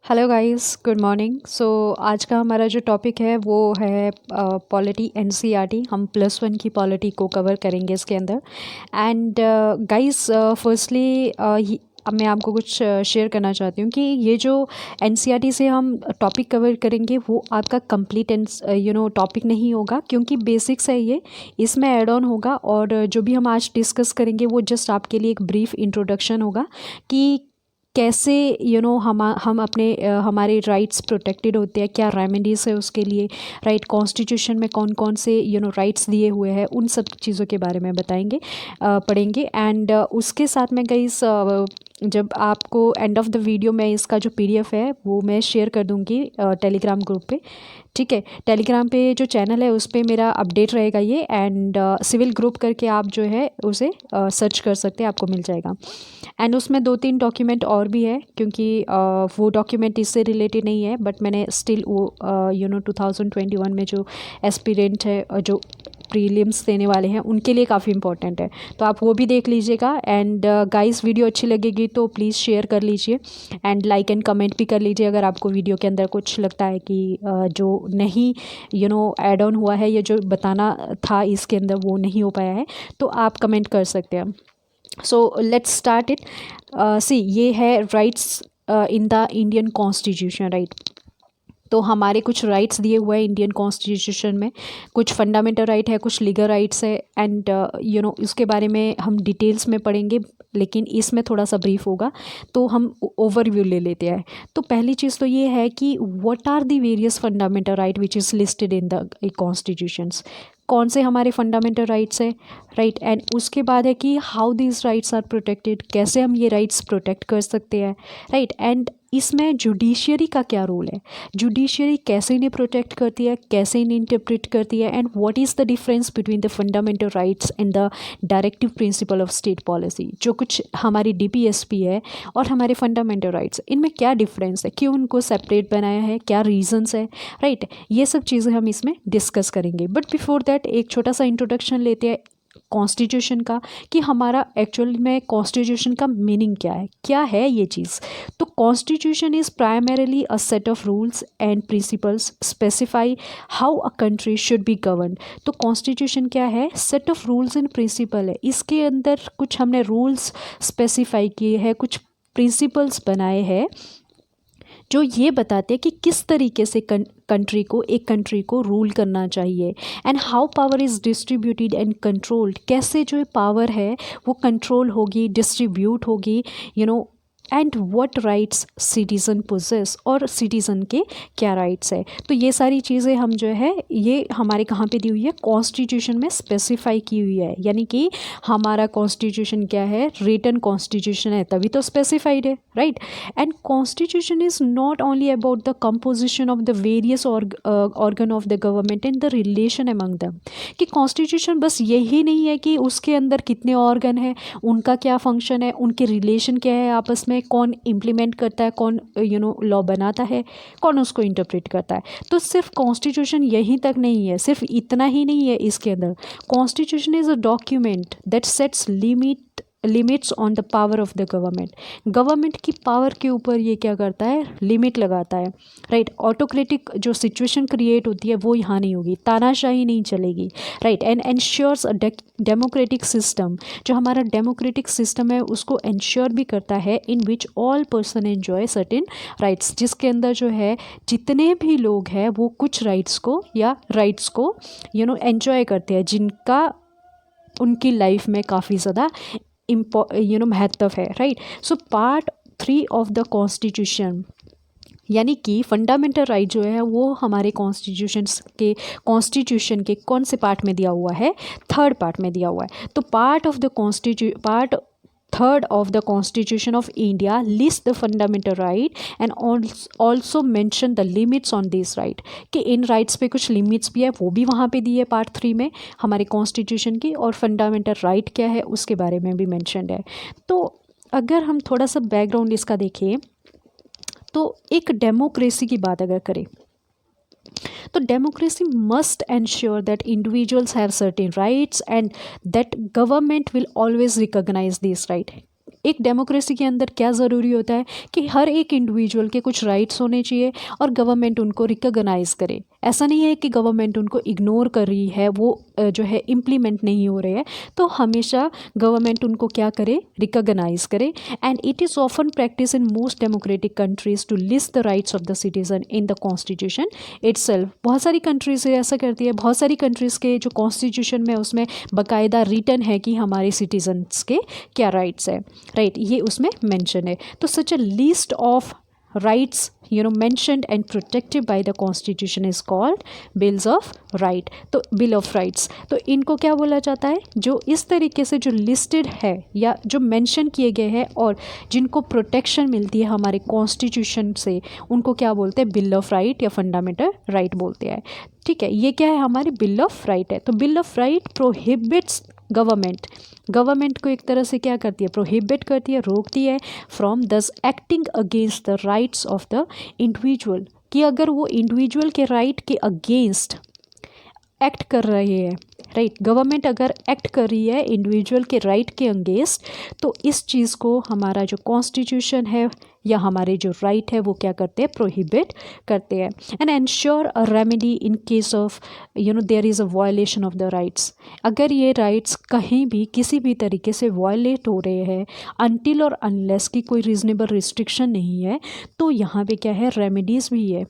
Hello guys, good morning. आज का हमारा जो टॉपिक है वो है पॉलिटी एनसीईआरटी। हम +1 की पॉलिटी को कवर करेंगे इसके अंदर। एंड गाइस, फर्स्टली अब मैं आपको कुछ शेयर करना चाहती हूँ कि ये जो एनसीईआरटी से हम टॉपिक कवर करेंगे वो आपका कंप्लीट टॉपिक नहीं होगा, क्योंकि बेसिक्स है ये। इसमें ऐड ऑन होगा और जो भी हम आज डिस्कस करेंगे वो जस्ट आपके लिए एक ब्रीफ इंट्रोडक्शन होगा कि कैसे हम अपने हमारे राइट्स प्रोटेक्टेड होते हैं, क्या रेमेडीज़ है उसके लिए, राइट। कॉन्स्टिट्यूशन में कौन कौन से राइट्स दिए हुए हैं, उन सब चीज़ों के बारे में बताएंगे, पढ़ेंगे। एंड उसके साथ में गई जब आपको एंड ऑफ द वीडियो मैं इसका जो पीडीएफ है वो मैं शेयर कर दूंगी टेलीग्राम ग्रुप पे। ठीक है, टेलीग्राम पे जो चैनल है उस पर मेरा अपडेट रहेगा ये। एंड सिविल ग्रुप करके आप जो है उसे सर्च कर सकते हैं, आपको मिल जाएगा। एंड उसमें 2-3 डॉक्यूमेंट और भी है, क्योंकि वो डॉक्यूमेंट इससे रिलेटेड नहीं है, बट मैंने स्टिल वो 2021 में जो एस्पिरेंट है जो प्रीलिम्स देने वाले हैं उनके लिए काफ़ी इंपॉर्टेंट है, तो आप वो भी देख लीजिएगा। एंड गाइस, वीडियो अच्छी लगेगी तो प्लीज़ शेयर कर लीजिए एंड लाइक एंड कमेंट भी कर लीजिए अगर आपको वीडियो के अंदर कुछ लगता है कि जो नहीं ऐड ऑन हुआ है या जो बताना था इसके अंदर वो नहीं हो पाया है, तो आप कमेंट कर सकते हैं। So let's start it. See, ये है rights in the Indian constitution, right. तो हमारे कुछ राइट्स दिए हुए हैं इंडियन कॉन्स्टिट्यूशन में, कुछ फंडामेंटल राइट है, कुछ लीगल राइट्स है। एंड उसके बारे में हम डिटेल्स में पढ़ेंगे, लेकिन इसमें थोड़ा सा ब्रीफ होगा, तो हम ओवरव्यू ले लेते हैं। तो पहली चीज़ तो ये है कि what are the various fundamental right which is listed in the constitutions. कौन से हमारे फंडामेंटल राइट्स है, राइट। एंड उसके बाद है कि how these rights are protected, कैसे हम ये राइट्स प्रोटेक्ट कर सकते हैं, राइट। एंड इसमें जुडिशियरी का क्या रोल है, जुडिशियरी कैसे इन्हें प्रोटेक्ट करती है, कैसे इन्हें इंटरप्रेट करती है, and what is the difference between the fundamental rights and the directive principle of state policy. जो कुछ हमारी डीपीएसपी है और हमारे फंडामेंटल राइट्स, इनमें क्या डिफरेंस है, क्यों उनको सेपरेट बनाया है, क्या रीजंस है, राइट। ये सब चीज़ें हम इसमें डिस्कस करेंगे। बट बिफोर दैट एक छोटा सा इंट्रोडक्शन लेते हैं कॉन्स्टिट्यूशन का, कि हमारा एक्चुअल में कॉन्स्टिट्यूशन का मीनिंग क्या है ये चीज़। तो constitution is primarily a set of rules and principles specify how a country should be govern. तो कॉन्स्टिट्यूशन क्या है, set of rules and principle है। इसके अंदर कुछ हमने रूल्स स्पेसिफाई किए हैं, कुछ प्रिंसिपल्स बनाए हैं जो ये बताते हैं कि किस तरीके से एक कंट्री को रूल करना चाहिए। And how power is distributed and controlled, कैसे जो पावर है वो कंट्रोल होगी, डिस्ट्रीब्यूट होगी, and what rights citizen posses, और सिटीज़न के क्या राइट्स है। तो ये सारी चीज़ें हम जो है ये हमारे कहाँ पे दी हुई है, कॉन्स्टिट्यूशन में स्पेसिफाई की हुई है। यानी कि हमारा कॉन्स्टिट्यूशन क्या है, रिटन कॉन्स्टिट्यूशन है, तभी तो स्पेसिफाइड है, right. And constitution is not only about the composition of the various organ of the government and the relation among दम। कि कॉन्स्टिट्यूशन बस यही नहीं है कि उसके अंदर कितने ऑर्गन है, उनका क्या फंक्शन है, उनके रिलेशन क्या है आपस में, कौन इम्प्लीमेंट करता है, कौन लॉ बनाता है, कौन उसको इंटरप्रेट करता है। तो सिर्फ कॉन्स्टिट्यूशन यहीं तक नहीं है, सिर्फ इतना ही नहीं है इसके अंदर। Constitution is a document that sets limits on the power of the government. Government की पावर के ऊपर ये क्या करता है, लिमिट लगाता है, राइट। ऑटोक्रेटिक जो सिचुएशन क्रिएट होती है वो यहाँ नहीं होगी, तानाशाही नहीं चलेगी, right. And ensures a democratic system, जो हमारा डेमोक्रेटिक सिस्टम है उसको एंश्योर भी करता है, in which all person enjoy certain rights, जिसके अंदर जो है जितने भी लोग हैं वो कुछ राइट्स को एंजॉय करते हैं, जिनका उनकी लाइफ में काफ़ी ज़्यादा महत्व है, right. So part 3 of the constitution, यानी कि फंडामेंटल राइट जो है वो हमारे कॉन्स्टिट्यूशन के कौन से पार्ट में दिया हुआ है, थर्ड पार्ट में दिया हुआ है। तो part third of the constitution of India list the fundamental right and also mention the limits on this right, कि इन राइट्स पे कुछ लिमिट्स भी है, वो भी वहाँ पे दी है पार्ट 3 में हमारे कॉन्स्टिट्यूशन की, और फंडामेंटल राइट क्या है उसके बारे में भी मैंशनड है। तो अगर हम थोड़ा सा बैकग्राउंड इसका देखें, तो एक डेमोक्रेसी की बात अगर करें तो democracy must ensure that individuals have certain rights and that government will always recognize this right. एक डेमोक्रेसी के अंदर क्या ज़रूरी होता है कि हर एक इंडिविजुअल के कुछ राइट्स होने चाहिए और गवर्नमेंट उनको रिकॉग्नाइज़ करे। ऐसा नहीं है कि गवर्नमेंट उनको इग्नोर कर रही है, वो जो है इम्प्लीमेंट नहीं हो रहे हैं, तो हमेशा गवर्नमेंट उनको क्या करे, रिकॉग्नाइज करे। And it is often practice in most democratic countries to list the rights of the citizen in the constitution itself. बहुत सारी कंट्रीज ऐसा करती है, बहुत सारी कंट्रीज़ के जो कॉन्स्टिट्यूशन में उसमें बाकायदा रिटन है कि हमारे सिटीजन्स के क्या राइट्स है, राइट, ये उसमें मेंशन है। तो such a list of rights mentioned and protected by the constitution is called bills of right। तो bill of rights, तो इनको क्या बोला जाता है, जो इस तरीके से जो लिस्टेड है या जो मेंशन किए गए हैं और जिनको प्रोटेक्शन मिलती है हमारे कॉन्स्टिट्यूशन से, उनको क्या बोलते हैं, बिल ऑफ राइट या फंडामेंटल राइट बोलते हैं। ठीक है, ये क्या है, हमारी बिल ऑफ राइट है। तो bill of right prohibits government को एक तरह से क्या करती है, प्रोहिबिट करती है, रोकती है फ्रॉम दस acting against the rights of the individual, कि अगर वो इंडिविजुअल के राइट के अगेंस्ट एक्ट कर रहे हैं, राइट, गवर्नमेंट अगर एक्ट कर रही है इंडिविजुअल के राइट के अगेंस्ट, तो इस चीज़ को हमारा जो कॉन्स्टिट्यूशन है या हमारे जो राइट है वो क्या करते हैं, प्रोहिबिट करते हैं। And ensure a remedy in case of their is a violation of the rights. अगर ये राइट्स कहीं भी किसी भी तरीके से वायलेट हो रहे हैं, अनटिल और अनलेस की कोई रीजनेबल रिस्ट्रिक्शन नहीं है, तो यहाँ पे क्या है, रेमेडीज़ भी है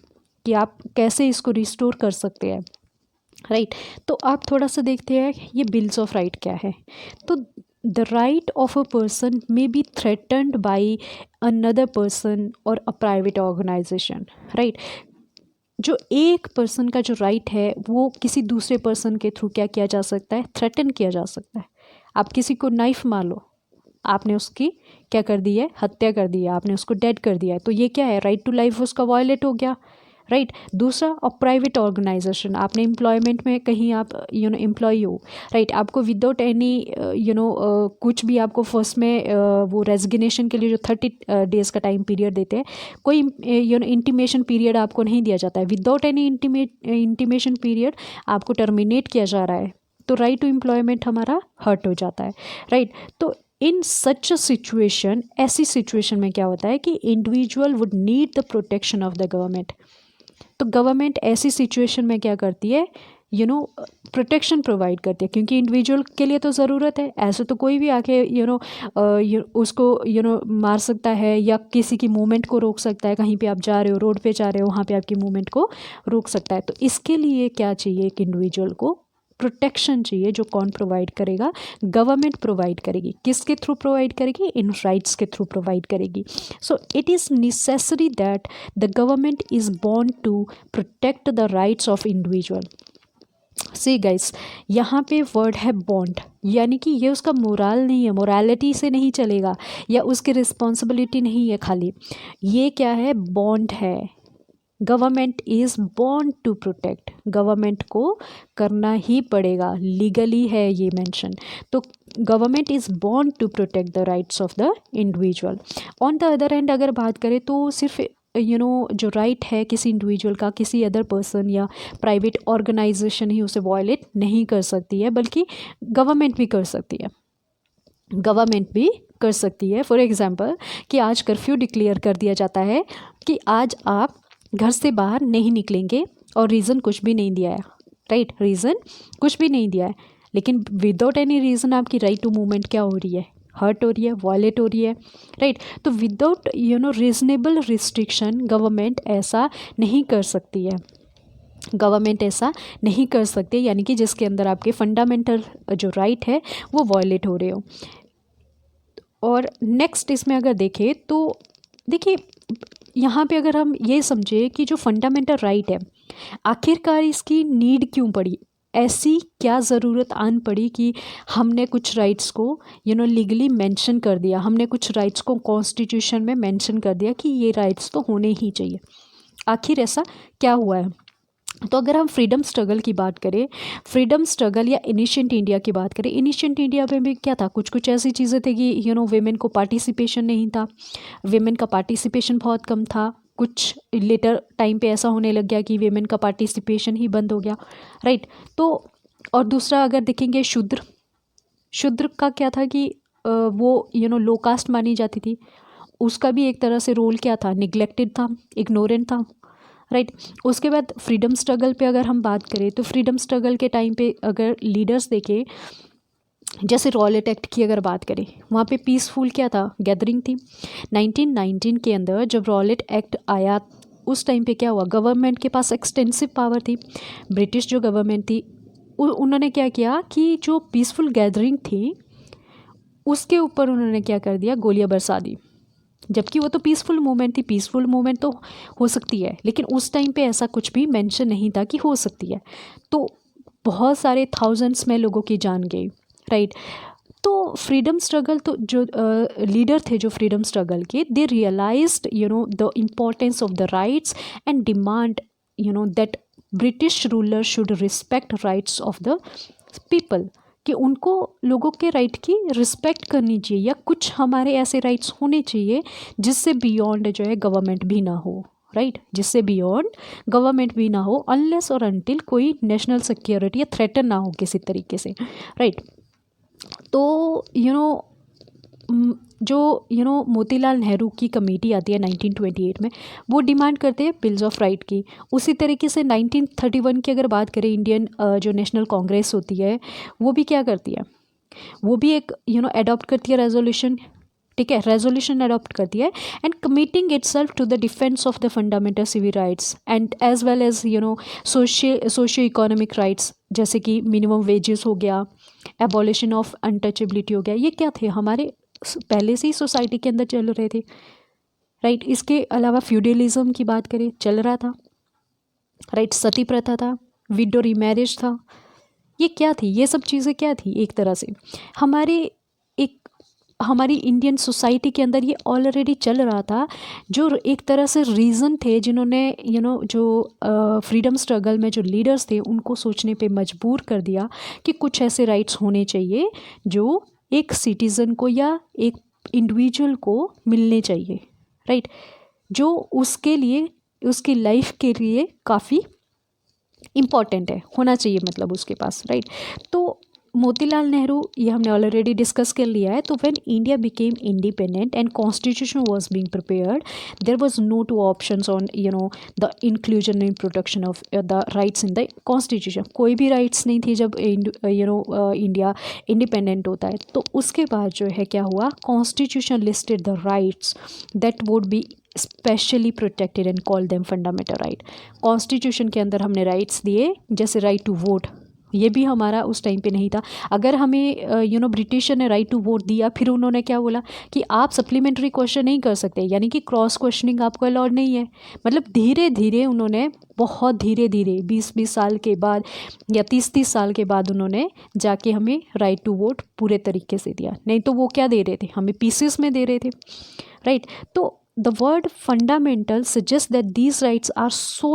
कि आप कैसे इसको रिस्टोर कर सकते हैं, राइट। तो आप थोड़ा सा देखते हैं ये बिल्स ऑफ राइट क्या है। तो the right of a person may be threatened by another person और अ प्राइवेट ऑर्गेनाइजेशन, राइट। जो एक पर्सन का जो राइट है वो किसी दूसरे पर्सन के थ्रू क्या किया जा सकता है, थ्रेटन किया जा सकता है। आप किसी को नाइफ मार लो, आपने उसकी क्या कर दी है, हत्या कर दी है, आपने उसको डेड कर दिया है, तो ये क्या है, राइट टू लाइफ उसका वायलेट हो गया, राइट। दूसरा, और प्राइवेट ऑर्गेनाइजेशन, आपने एम्प्लॉयमेंट में कहीं आप एम्प्लॉय हो, राइट, आपको विदाउट एनी कुछ भी आपको फर्स्ट में वो रेजिग्नेशन के लिए जो 30 डेज़ का टाइम पीरियड देते हैं, कोई इंटीमेशन पीरियड आपको नहीं दिया जाता है, विदाउट एनी इंटीमेशन पीरियड आपको टर्मिनेट किया जा रहा है, तो राइट टू एम्प्लॉयमेंट हमारा हर्ट हो जाता है, राइट। तो इन सच अ सिचुएशन, ऐसी सिचुएशन में क्या होता है कि individual would need the protection of the government. तो गवर्नमेंट ऐसी सिचुएशन में क्या करती है, प्रोटेक्शन प्रोवाइड करती है, क्योंकि इंडिविजुअल के लिए तो ज़रूरत है, ऐसे तो कोई भी आके उसको मार सकता है या किसी की मूवमेंट को रोक सकता है, कहीं पे आप जा रहे हो, रोड पे जा रहे हो, वहाँ पे आपकी मूवमेंट को रोक सकता है। तो इसके लिए क्या चाहिए, एक इंडिविजुअल को प्रोटेक्शन चाहिए, जो कौन प्रोवाइड करेगा, गवर्नमेंट प्रोवाइड करेगी। किसके थ्रू प्रोवाइड करेगी, इन राइट्स के थ्रू प्रोवाइड करेगी। So it is necessary that the government is born to protect the rights of individual. See guys, यहाँ पे वर्ड है बॉन्ड, यानी कि ये उसका मोरल नहीं है, मोरालिटी से नहीं चलेगा, या उसकी रिस्पॉन्सिबिलिटी नहीं है खाली, ये क्या है, बॉन्ड है। Government is born to protect, government को करना ही पड़ेगा, लीगली है ये मेंशन। तो government is born to protect the rights of the individual. On the other hand अगर बात करें तो सिर्फ जो राइट है किसी इंडिविजुअल का, किसी अदर पर्सन या प्राइवेट ऑर्गेनाइजेशन ही उसे वायलेट नहीं कर सकती है, बल्कि गवर्नमेंट भी कर सकती है, गवर्नमेंट भी कर सकती है। फॉर एग्जांपल कि आज कर्फ्यू डिक्लेयर कर दिया जाता है कि आज आप घर से बाहर नहीं निकलेंगे, और रीज़न कुछ भी नहीं दिया है, राइट, रीज़न कुछ भी नहीं दिया है, लेकिन विदाउट एनी रीज़न आपकी राइट टू मूवमेंट क्या हो रही है, हर्ट हो रही है, वायलेट हो रही है, राइट। तो विदाउट रीजनेबल रिस्ट्रिक्शन गवर्नमेंट ऐसा नहीं कर सकती है, गवर्नमेंट ऐसा नहीं कर सकती, यानी कि जिसके अंदर आपके फंडामेंटल जो राइट है वो वायलेट हो रहे हो। और नेक्स्ट इसमें अगर देखें तो देखिए, यहाँ पे अगर हम ये समझे कि जो फंडामेंटल राइट है, आखिरकार इसकी नीड क्यों पड़ी, ऐसी क्या ज़रूरत आन पड़ी कि हमने कुछ राइट्स को लीगली मेंशन कर दिया, हमने कुछ राइट्स को कॉन्स्टिट्यूशन में मेंशन कर दिया कि ये राइट्स तो होने ही चाहिए। आखिर ऐसा क्या हुआ है? तो अगर हम फ्रीडम स्ट्रगल की बात करें, फ्रीडम स्ट्रगल या इनिशिएंट इंडिया की बात करें, इनिशिएंट इंडिया में भी क्या था, कुछ ऐसी चीज़ें थी कि वेमेन को पार्टिसिपेशन नहीं था, वेमेन का पार्टिसिपेशन बहुत कम था। कुछ लेटर टाइम पे ऐसा होने लग गया कि वेमेन का पार्टिसिपेशन ही बंद हो गया, राइट। तो और दूसरा अगर देखेंगे शूद्र का क्या था कि वो लो कास्ट मानी जाती थी, उसका भी एक तरह से रोल क्या था, निग्लेक्टेड था, इग्नोरेंट था, राइट। उसके बाद फ्रीडम स्ट्रगल पे अगर हम बात करें तो फ्रीडम स्ट्रगल के टाइम पे अगर लीडर्स देखें, जैसे रॉलेट एक्ट की अगर बात करें, वहाँ पे पीसफुल क्या था, गैदरिंग थी। 1919 के अंदर जब रॉलेट एक्ट आया उस टाइम पे क्या हुआ, गवर्नमेंट के पास एक्सटेंसिव पावर थी। ब्रिटिश जो गवर्नमेंट थी उन्होंने क्या किया कि जो पीसफुल गैदरिंग थी उसके ऊपर उन्होंने क्या कर दिया, गोलियां बरसा दी। जबकि वो तो पीसफुल मूवमेंट थी, पीसफुल मूवमेंट तो हो सकती है, लेकिन उस टाइम पे ऐसा कुछ भी मेंशन नहीं था कि हो सकती है। तो बहुत सारे थाउजेंड्स में लोगों की जान गई, राइट। तो फ्रीडम स्ट्रगल तो जो लीडर थे जो फ्रीडम स्ट्रगल के, they realized the importance of the rights and demand that British ruler should respect rights of the people, कि उनको लोगों के राइट की रिस्पेक्ट करनी चाहिए, या कुछ हमारे ऐसे राइट्स होने चाहिए जिससे बियॉन्ड जो है गवर्नमेंट भी ना हो, राइट, जिससे बियॉन्ड गवर्नमेंट भी ना हो, अनलेस और अनटिल कोई नेशनल सिक्योरिटी या थ्रेटन ना हो किसी तरीके से, राइट। तो जो मोतीलाल नेहरू की कमेटी आती है 1928 में, वो डिमांड करते हैं बिल्स ऑफ राइट की। उसी तरीके से 1931 की अगर बात करें, इंडियन जो नेशनल कांग्रेस होती है वो भी क्या करती है, वो भी एक अडॉप्ट करती है रेजोल्यूशन, ठीक है, रेजोल्यूशन अडॉप्ट करती है, and committing itself to the defence of the fundamental civil rights and as well as socio economic rights, जैसे कि मिनिमम वेजेस हो गया, एबॉलिशन ऑफ अनटचेबिलिटी हो गया। ये क्या थे, हमारे पहले से ही सोसाइटी के अंदर चल रहे थे, राइट। इसके अलावा फ्यूडलिज्म की बात करें, चल रहा था, राइट। सती प्रथा था, विडो रीमैरिज था, ये क्या थी, ये सब चीज़ें क्या थी, एक तरह से हमारी इंडियन सोसाइटी के अंदर ये ऑलरेडी चल रहा था, जो एक तरह से रीज़न थे जिन्होंने जो फ्रीडम स्ट्रगल में जो लीडर्स थे उनको सोचने पे मजबूर कर दिया कि कुछ ऐसे राइट्स होने चाहिए जो एक सिटीज़न को या एक इंडिविजुअल को मिलने चाहिए, राइट, जो उसके लिए, उसकी लाइफ के लिए काफ़ी इम्पॉर्टेंट है, होना चाहिए मतलब उसके पास, राइट। तो मोतीलाल नेहरू, ये हमने ऑलरेडी डिस्कस कर लिया है। तो when India became independent and constitution was being prepared, there was no two options on the inclusion and protection of the rights in the constitution. कोई भी राइट्स नहीं थी जब इंडिया इंडिपेंडेंट होता है। तो उसके बाद जो है क्या हुआ, constitution listed the rights that would be specially protected and call them fundamental right. Constitution के अंदर हमने राइट्स दिए, जैसे राइट टू वोट, ये भी हमारा उस टाइम पे नहीं था। अगर हमें ब्रिटिशर ने राइट टू वोट दिया, फिर उन्होंने क्या बोला कि आप सप्लीमेंट्री क्वेश्चन नहीं कर सकते, यानी कि क्रॉस क्वेश्चनिंग आपको अलाउड नहीं है। मतलब धीरे धीरे उन्होंने, बहुत धीरे धीरे 20-20 साल के बाद या 30-30 साल के बाद उन्होंने जाके हमें राइट टू वोट पूरे तरीके से दिया। नहीं तो वो क्या दे रहे थे, हमें पीसेस में दे रहे थे, राइट। तो the word fundamental suggests that these rights are so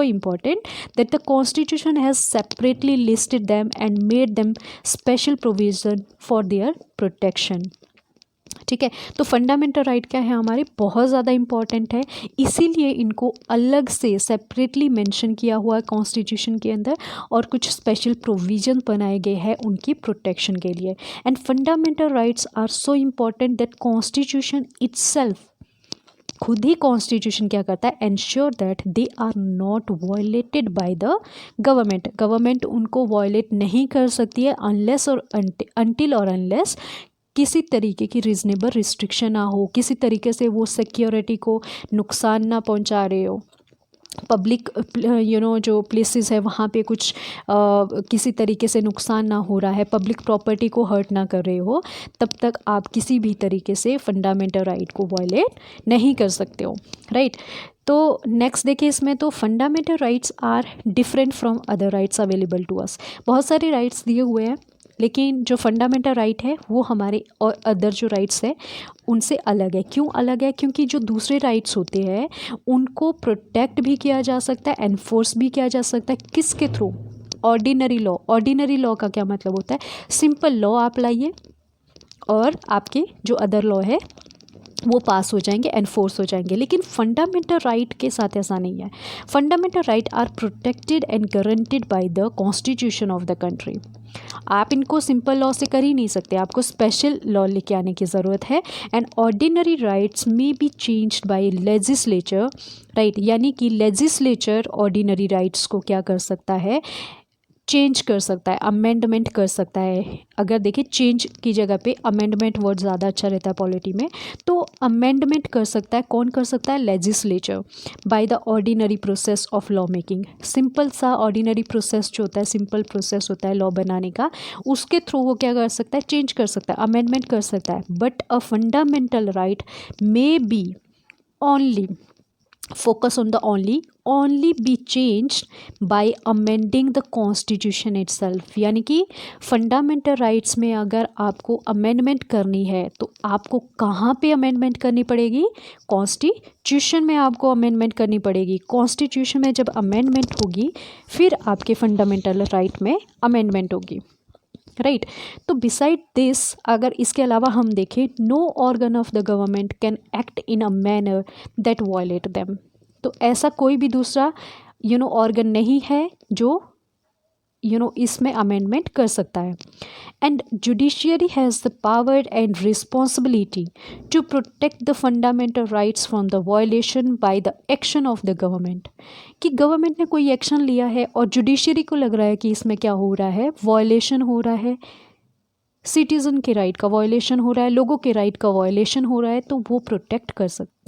important that the constitution has separately listed them and made them special provision for their protection, ठीक है। तो फंडामेंटल राइट क्या है, हमारे बहुत ज़्यादा इंपॉर्टेंट है, इसीलिए इनको अलग से सेपरेटली मेंशन किया हुआ है कॉन्स्टिट्यूशन के अंदर, और कुछ स्पेशल प्रोविजन बनाए गए हैं उनकी प्रोटेक्शन के लिए। And fundamental rights are so important that constitution itself, खुद ही कॉन्स्टिट्यूशन क्या करता है, ensure that they are not violated by the government उनको वायलेट नहीं कर सकती है अनलेस और अनटिल और अनलेस किसी तरीके की रीज़नेबल रिस्ट्रिक्शन ना हो, किसी तरीके से वो सिक्योरिटी को नुकसान ना पहुंचा रहे हो, पब्लिक जो प्लेसेस है वहाँ पे कुछ किसी तरीके से नुकसान ना हो रहा है, पब्लिक प्रॉपर्टी को हर्ट ना कर रहे हो, तब तक आप किसी भी तरीके से फंडामेंटल राइट को वायलेट नहीं कर सकते हो, राइट। तो नेक्स्ट देखिए, इसमें तो fundamental rights are different from other rights available to us. बहुत सारे राइट्स दिए हुए हैं, लेकिन जो फंडामेंटल राइट है वो हमारे और अदर जो राइट्स है उनसे अलग है। क्यों अलग है, क्योंकि जो दूसरे राइट्स होते हैं उनको प्रोटेक्ट भी किया जा सकता है, एनफोर्स भी किया जा सकता है, किसके through, ordinary law. Ordinary law का क्या मतलब होता है, सिंपल लॉ आप लाइए और आपके जो अदर लॉ है वो पास हो जाएंगे, एनफोर्स हो जाएंगे। लेकिन फंडामेंटल राइट के साथ ऐसा नहीं है। Fundamental right are protected and guaranteed by the constitution of the country. आप इनको सिंपल लॉ से कर ही नहीं सकते, आपको स्पेशल लॉ लेके आने की ज़रूरत है। And ordinary rights may be changed by legislature, right, यानी कि लेजिस्लेचर ऑर्डिनरी राइट्स को क्या कर सकता है, चेंज कर सकता है, अमेंडमेंट कर सकता है। अगर देखिए चेंज की जगह पे अमेंडमेंट वर्ड ज़्यादा अच्छा रहता है पॉलिटी में, तो अमेंडमेंट कर सकता है, कौन कर सकता है, legislature, by the ordinary process of law making. Simple सा ऑर्डिनरी प्रोसेस जो होता है, सिंपल प्रोसेस होता है लॉ बनाने का, उसके थ्रू वो क्या कर सकता है, चेंज कर सकता है, अमेंडमेंट कर सकता है। But a fundamental right may be only focus on the only be changed by amending the constitution itself। यानी कि फंडामेंटल राइट्स में अगर आपको अमेंडमेंट करनी है तो आपको कहाँ पे अमेंडमेंट करनी पड़ेगी, कॉन्स्टिट्यूशन में आपको अमेंडमेंट करनी पड़ेगी। कॉन्स्टिट्यूशन में जब अमेंडमेंट होगी फिर आपके फंडामेंटल राइट में अमेंडमेंट होगी, राइट। तो बिसाइड दिस, अगर इसके अलावा हम देखें, no organ of the government can act in a manner that violate them. तो ऐसा कोई भी दूसरा ऑर्गन नहीं है जो इसमें अमेंडमेंट कर सकता है। And judiciary has the power and responsibility to protect the fundamental rights from the violation by the action of the government. कि गवर्नमेंट ने कोई एक्शन लिया है और जुडिशियरी को लग रहा है कि इसमें क्या हो रहा है, वायलेशन हो रहा है, सिटीज़न के राइट का वायलेशन हो रहा है, लोगों के राइट का वायलेशन हो रहा है, तो वो प्रोटेक्ट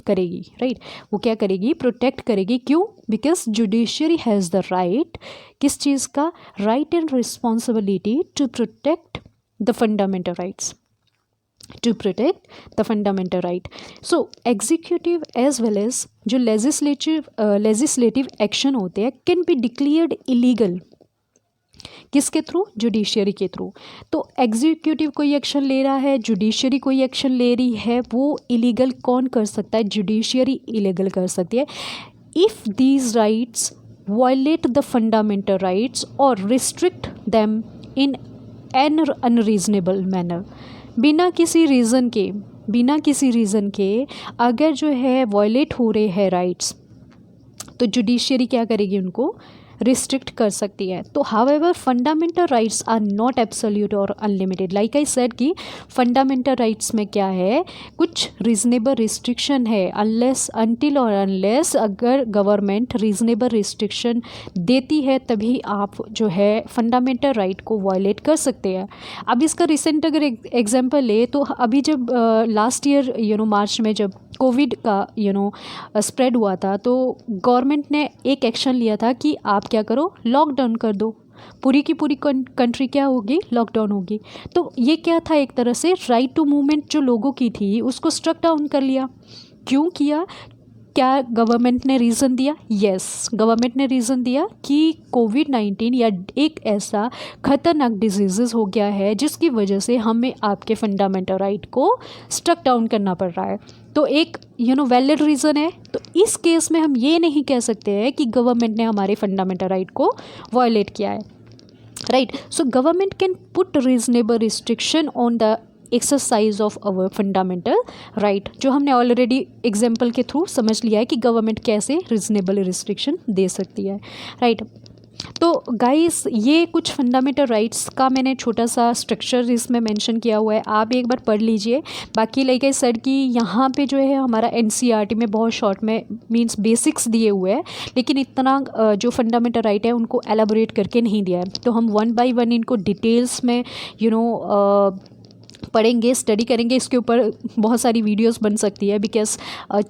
करेगी, राइट। वो क्या करेगी, प्रोटेक्ट करेगी। क्यों? Because judiciary has the right, किस चीज़ का, right and responsibility to protect the fundamental rights, to protect the fundamental right. So executive as well as जो लेजिस्लेटिव एक्शन होते हैं कैन बी डिक्लेयर्ड इलीगल, किसके थ्रू, जुडिशियरी के through. तो executive कोई एक्शन ले रहा है, जुडिशियरी कोई एक्शन ले रही है, वो इलीगल कौन कर सकता है, जुडिशियरी इलीगल कर सकती है। If these rights violate the fundamental rights और restrict them in an unreasonable manner, बिना किसी रीज़न के अगर जो है वायलेट हो रहे हैं राइट्स, तो जुडिशियरी क्या करेगी, उनको रिस्ट्रिक्ट कर सकती है। तो however fundamental rights are not absolute और अनलिमिटेड। लाइक आई सेड कि फंडामेंटल राइट्स में क्या है, कुछ रीजनेबल रिस्ट्रिक्शन है, अनटिल और अनलेस अगर गवर्नमेंट रीजनेबल रिस्ट्रिक्शन देती है तभी आप जो है फंडामेंटल राइट को वायलेट कर सकते हैं। अब इसका रिसेंट अगर एग्जांपल ले तो अभी जब लास्ट ईयर मार्च में जब कोविड का स्प्रेड हुआ था, तो गवर्नमेंट ने एक एक्शन लिया था कि आप क्या करो, लॉकडाउन कर दो, पूरी की पूरी कंट्री क्या होगी, लॉकडाउन होगी। तो ये क्या था, एक तरह से राइट टू मूवमेंट जो लोगों की थी उसको स्ट्रक डाउन कर लिया। क्यों किया, क्या गवर्नमेंट ने रीज़न दिया, यस गवर्नमेंट ने रीज़न दिया कि कोविड-19 या एक ऐसा खतरनाक डिजीज़ हो गया है जिसकी वजह से हमें आपके फंडामेंटल राइट को स्ट्रक डाउन करना पड़ रहा है। तो एक वैलिड रीज़न है। तो इस केस में हम ये नहीं कह सकते हैं कि गवर्नमेंट ने हमारे फंडामेंटल राइट को वायलेट किया है, right. So government can put reasonable restriction on the exercise of our fundamental right, जो हमने ऑलरेडी एग्जाम्पल के थ्रू समझ लिया है कि गवर्नमेंट कैसे रीजनेबल रिस्ट्रिक्शन दे सकती है, राइट। तो गाइस ये कुछ फंडामेंटल राइट्स का मैंने छोटा सा स्ट्रक्चर इसमें मेंशन किया हुआ है, आप एक बार पढ़ लीजिए। बाकी लाइक आई सेड कि यहाँ पे जो है हमारा एनसीईआरटी में बहुत शॉर्ट में मींस बेसिक्स दिए हुए हैं, लेकिन इतना जो फंडामेंटल राइट है उनको एलाबोरेट करके नहीं दिया है। तो हम 1 बाय 1 इनको डिटेल्स में पढ़ेंगे, स्टडी करेंगे। इसके ऊपर बहुत सारी वीडियोस बन सकती है, बिकॉज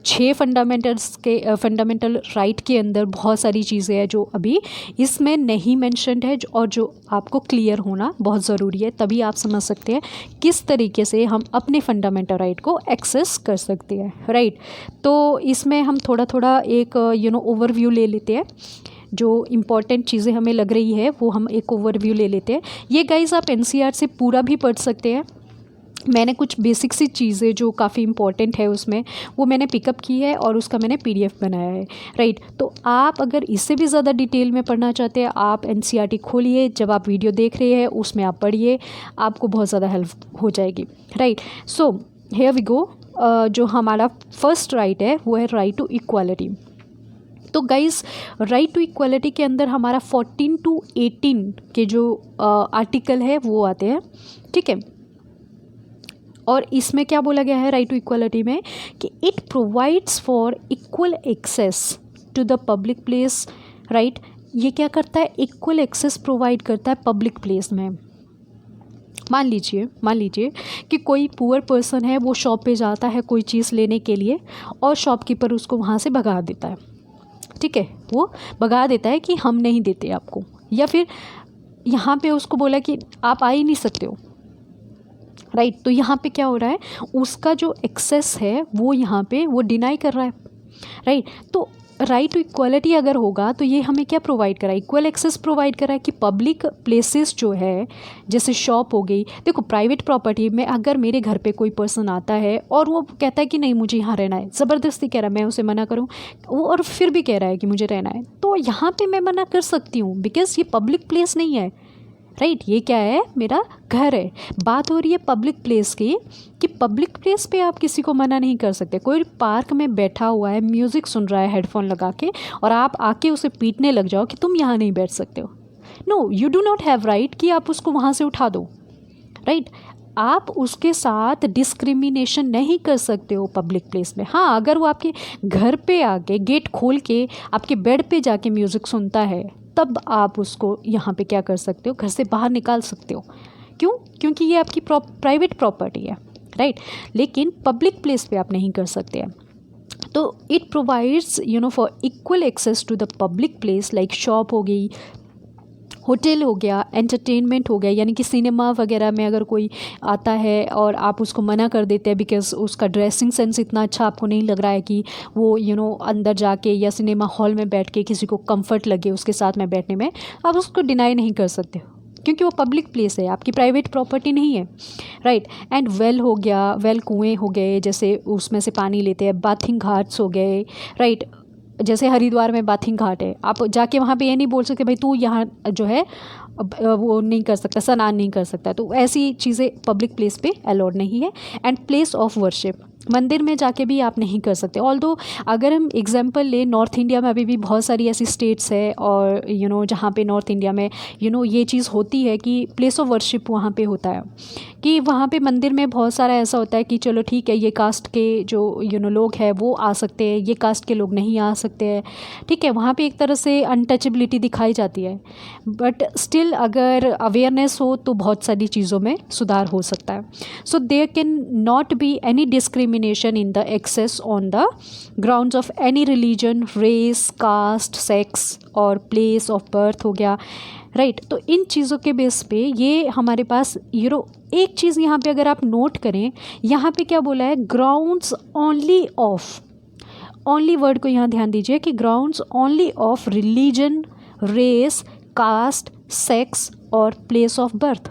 6 फंडामेंटल राइट के अंदर बहुत सारी चीज़ें हैं जो अभी इसमें नहीं मेंशन्ड है और जो आपको क्लियर होना बहुत ज़रूरी है, तभी आप समझ सकते हैं किस तरीके से हम अपने फंडामेंटल राइट को एक्सेस कर सकते हैं, राइट। तो इसमें हम थोड़ा थोड़ा एक ओवरव्यू ले लेते हैं, जो इम्पॉर्टेंट चीज़ें हमें लग रही है वो हम एक ओवरव्यू ले लेते हैं। ये गाइस आप एनसीईआर से पूरा भी पढ़ सकते हैं। मैंने कुछ बेसिक सी चीज़ें जो काफ़ी इंपॉर्टेंट है उसमें वो मैंने पिकअप की है और उसका मैंने पीडीएफ बनाया है, राइट। तो आप अगर इससे भी ज़्यादा डिटेल में पढ़ना चाहते हैं, आप एनसीईआरटी खोलिए, जब आप वीडियो देख रहे हैं उसमें आप पढ़िए, आपको बहुत ज़्यादा हेल्प हो जाएगी, right. So here we go. जो हमारा फर्स्ट राइट है वो है राइट टू इक्वालिटी। तो गाइस राइट टू इक्वालिटी के अंदर हमारा 14 to 18 के जो आर्टिकल है वो आते हैं, ठीक है। और इसमें क्या बोला गया है राइट टू इक्वालिटी में कि it provides for equal access to the public place, right. ये क्या करता है, इक्वल एक्सेस प्रोवाइड करता है पब्लिक प्लेस में। मान लीजिए कि कोई पुअर पर्सन है, वो शॉप पे जाता है कोई चीज़ लेने के लिए और शॉपकीपर उसको वहाँ से भगा देता है, ठीक है। वो भगा देता है कि हम नहीं देते आपको, या फिर यहाँ पे उसको बोला कि आप आ ही नहीं सकते हो, राइट। तो यहाँ पे क्या हो रहा है, उसका जो एक्सेस है वो यहाँ पे वो डिनाई कर रहा है, राइट। तो राइट टू इक्वालिटी अगर होगा तो ये हमें क्या प्रोवाइड करा है, इक्वल एक्सेस प्रोवाइड करा है कि पब्लिक प्लेसेस जो है, जैसे शॉप हो गई। देखो प्राइवेट प्रॉपर्टी में अगर मेरे घर पे कोई पर्सन आता है और वो कहता है कि नहीं मुझे यहाँ रहना है, ज़बरदस्ती कह रहा है, मैं उसे मना करूँ, वो और फिर भी कह रहा है कि मुझे रहना है, तो यहाँ पे मैं मना कर सकती हूँ, बिकॉज़ ये पब्लिक प्लेस नहीं है, राइट। ये क्या है, मेरा घर है। बात हो रही है पब्लिक प्लेस की, कि पब्लिक प्लेस पे आप किसी को मना नहीं कर सकते। कोई पार्क में बैठा हुआ है, म्यूज़िक सुन रहा है हेडफोन लगा के, और आप आके उसे पीटने लग जाओ कि तुम यहाँ नहीं बैठ सकते हो। No, you do not have right कि आप उसको वहाँ से उठा दो, राइट। आप उसके साथ डिस्क्रिमिनेशन नहीं कर सकते हो पब्लिक प्लेस में। हाँ, अगर वो आपके घर पे आके गेट खोल के आपके बेड पे जाके म्यूज़िक सुनता है, तब आप उसको यहाँ पे क्या कर सकते हो, घर से बाहर निकाल सकते हो। क्यों? क्योंकि ये आपकी प्राइवेट प्रॉपर्टी है, राइट। लेकिन पब्लिक प्लेस पे आप नहीं कर सकते हैं। तो it provides for equal access to the public place, like shop हो गई, होटल हो गया, एंटरटेनमेंट हो गया, यानी कि सिनेमा वगैरह में अगर कोई आता है और आप उसको मना कर देते हैं बिकॉज उसका ड्रेसिंग सेंस इतना अच्छा आपको नहीं लग रहा है कि वो अंदर जाके या सिनेमा हॉल में बैठ के किसी को कंफर्ट लगे उसके साथ में बैठने में, आप उसको डिनाई नहीं कर सकते क्योंकि वो पब्लिक प्लेस है, आपकी प्राइवेट प्रॉपर्टी नहीं है, राइट। एंड वेल हो गया, वेल कुएँ हो गए, जैसे उसमें से पानी लेते हैं, बाथिंग घाट्स हो गए, राइट। जैसे हरिद्वार में बाथिंग घाट है, आप जाके वहाँ पे ये नहीं बोल सकते भाई तू यहाँ जो है वो नहीं कर सकता, स्नान नहीं कर सकता। तो ऐसी चीज़ें पब्लिक प्लेस पे अलाउड नहीं है। एंड प्लेस ऑफ वर्शिप, मंदिर में जाके भी आप नहीं कर सकते। ऑल्दो अगर हम एग्जांपल ले, नॉर्थ इंडिया में अभी भी बहुत सारी ऐसी स्टेट्स है और जहाँ पे नॉर्थ इंडिया में ये चीज़ होती है कि प्लेस ऑफ वर्शिप वहाँ पे होता है, कि वहाँ पे मंदिर में बहुत सारा ऐसा होता है कि चलो ठीक है, ये कास्ट के जो लोग हैं वो आ सकते हैं, ये कास्ट के लोग नहीं आ सकते हैं, ठीक है। वहाँ पे एक तरह से अनटचेबिलिटी दिखाई जाती है, बट स्टिल अगर अवेयरनेस हो तो बहुत सारी चीज़ों में सुधार हो सकता है। So there can not be any discrimination in the access on the grounds of any religion, race, caste, sex और प्लेस ऑफ बर्थ हो गया, राइट। तो इन चीज़ों के बेस पे ये हमारे पास एक चीज़ यहाँ पे अगर आप नोट करें, यहाँ पे क्या बोला है, grounds only of, only word को यहाँ ध्यान दीजिए कि grounds only of religion, race, caste, sex और प्लेस ऑफ बर्थ।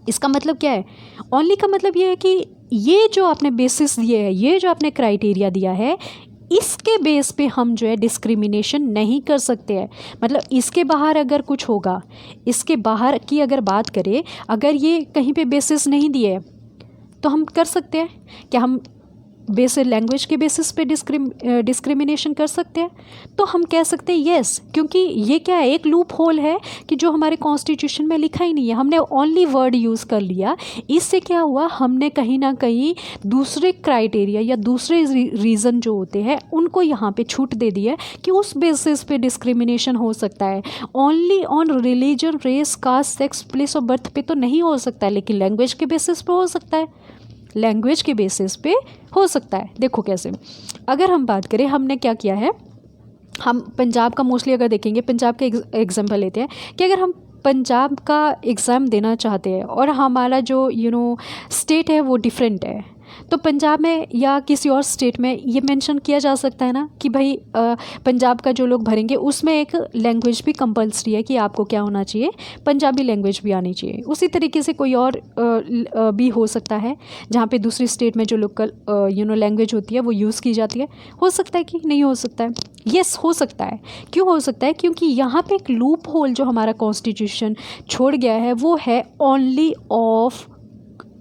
इसका मतलब क्या है, ओनली का मतलब ये है कि ये जो आपने बेसिस दिए है, ये जो आपने क्राइटेरिया दिया है, इसके बेस पे हम जो है डिस्क्रिमिनेशन नहीं कर सकते हैं। मतलब इसके बाहर अगर कुछ होगा, इसके बाहर की अगर बात करें, अगर ये कहीं पे बेसिस नहीं दिए तो हम कर सकते हैं क्या, हम बेसिस लैंग्वेज के बेसिस पे डिस्क्रिमिनेशन कर सकते हैं? तो हम कह सकते हैं येस, क्योंकि ये क्या है, एक लूप होल है कि जो हमारे कॉन्स्टिट्यूशन में लिखा ही नहीं है, हमने ओनली वर्ड यूज़ कर लिया। इससे क्या हुआ, हमने कहीं ना कहीं दूसरे क्राइटेरिया या दूसरे रीज़न जो होते हैं उनको यहाँ पे छूट दे दी है कि उस बेसिस पे डिस्क्रिमिनेशन हो सकता है। Only on religion, race, caste, sex, place of birth पे तो नहीं हो सकता है, लेकिन लैंग्वेज के बेसिस पे हो सकता है, लैंग्वेज के बेसिस पे हो सकता है। देखो कैसे, अगर हम बात करें, हमने क्या किया है, हम पंजाब का मोस्टली अगर देखेंगे, पंजाब का एग्जाम्पल लेते हैं कि अगर हम पंजाब का एग्ज़ाम देना चाहते हैं और हमारा जो स्टेट है वो डिफरेंट है, तो पंजाब में या किसी और स्टेट में ये मेंशन किया जा सकता है ना कि भाई पंजाब का जो लोग भरेंगे उसमें एक लैंग्वेज भी कंपल्सरी है कि आपको क्या होना चाहिए, पंजाबी लैंग्वेज भी आनी चाहिए। उसी तरीके से कोई और भी हो सकता है जहाँ पे दूसरी स्टेट में जो लोकल लैंग्वेज होती है वो यूज़ की जाती है। हो सकता है कि नहीं हो सकता है, यस हो सकता है। क्यों हो सकता है? क्योंकि यहाँ पे एक लूप होल जो हमारा कॉन्स्टिट्यूशन छोड़ गया है वो है ओनली ऑफ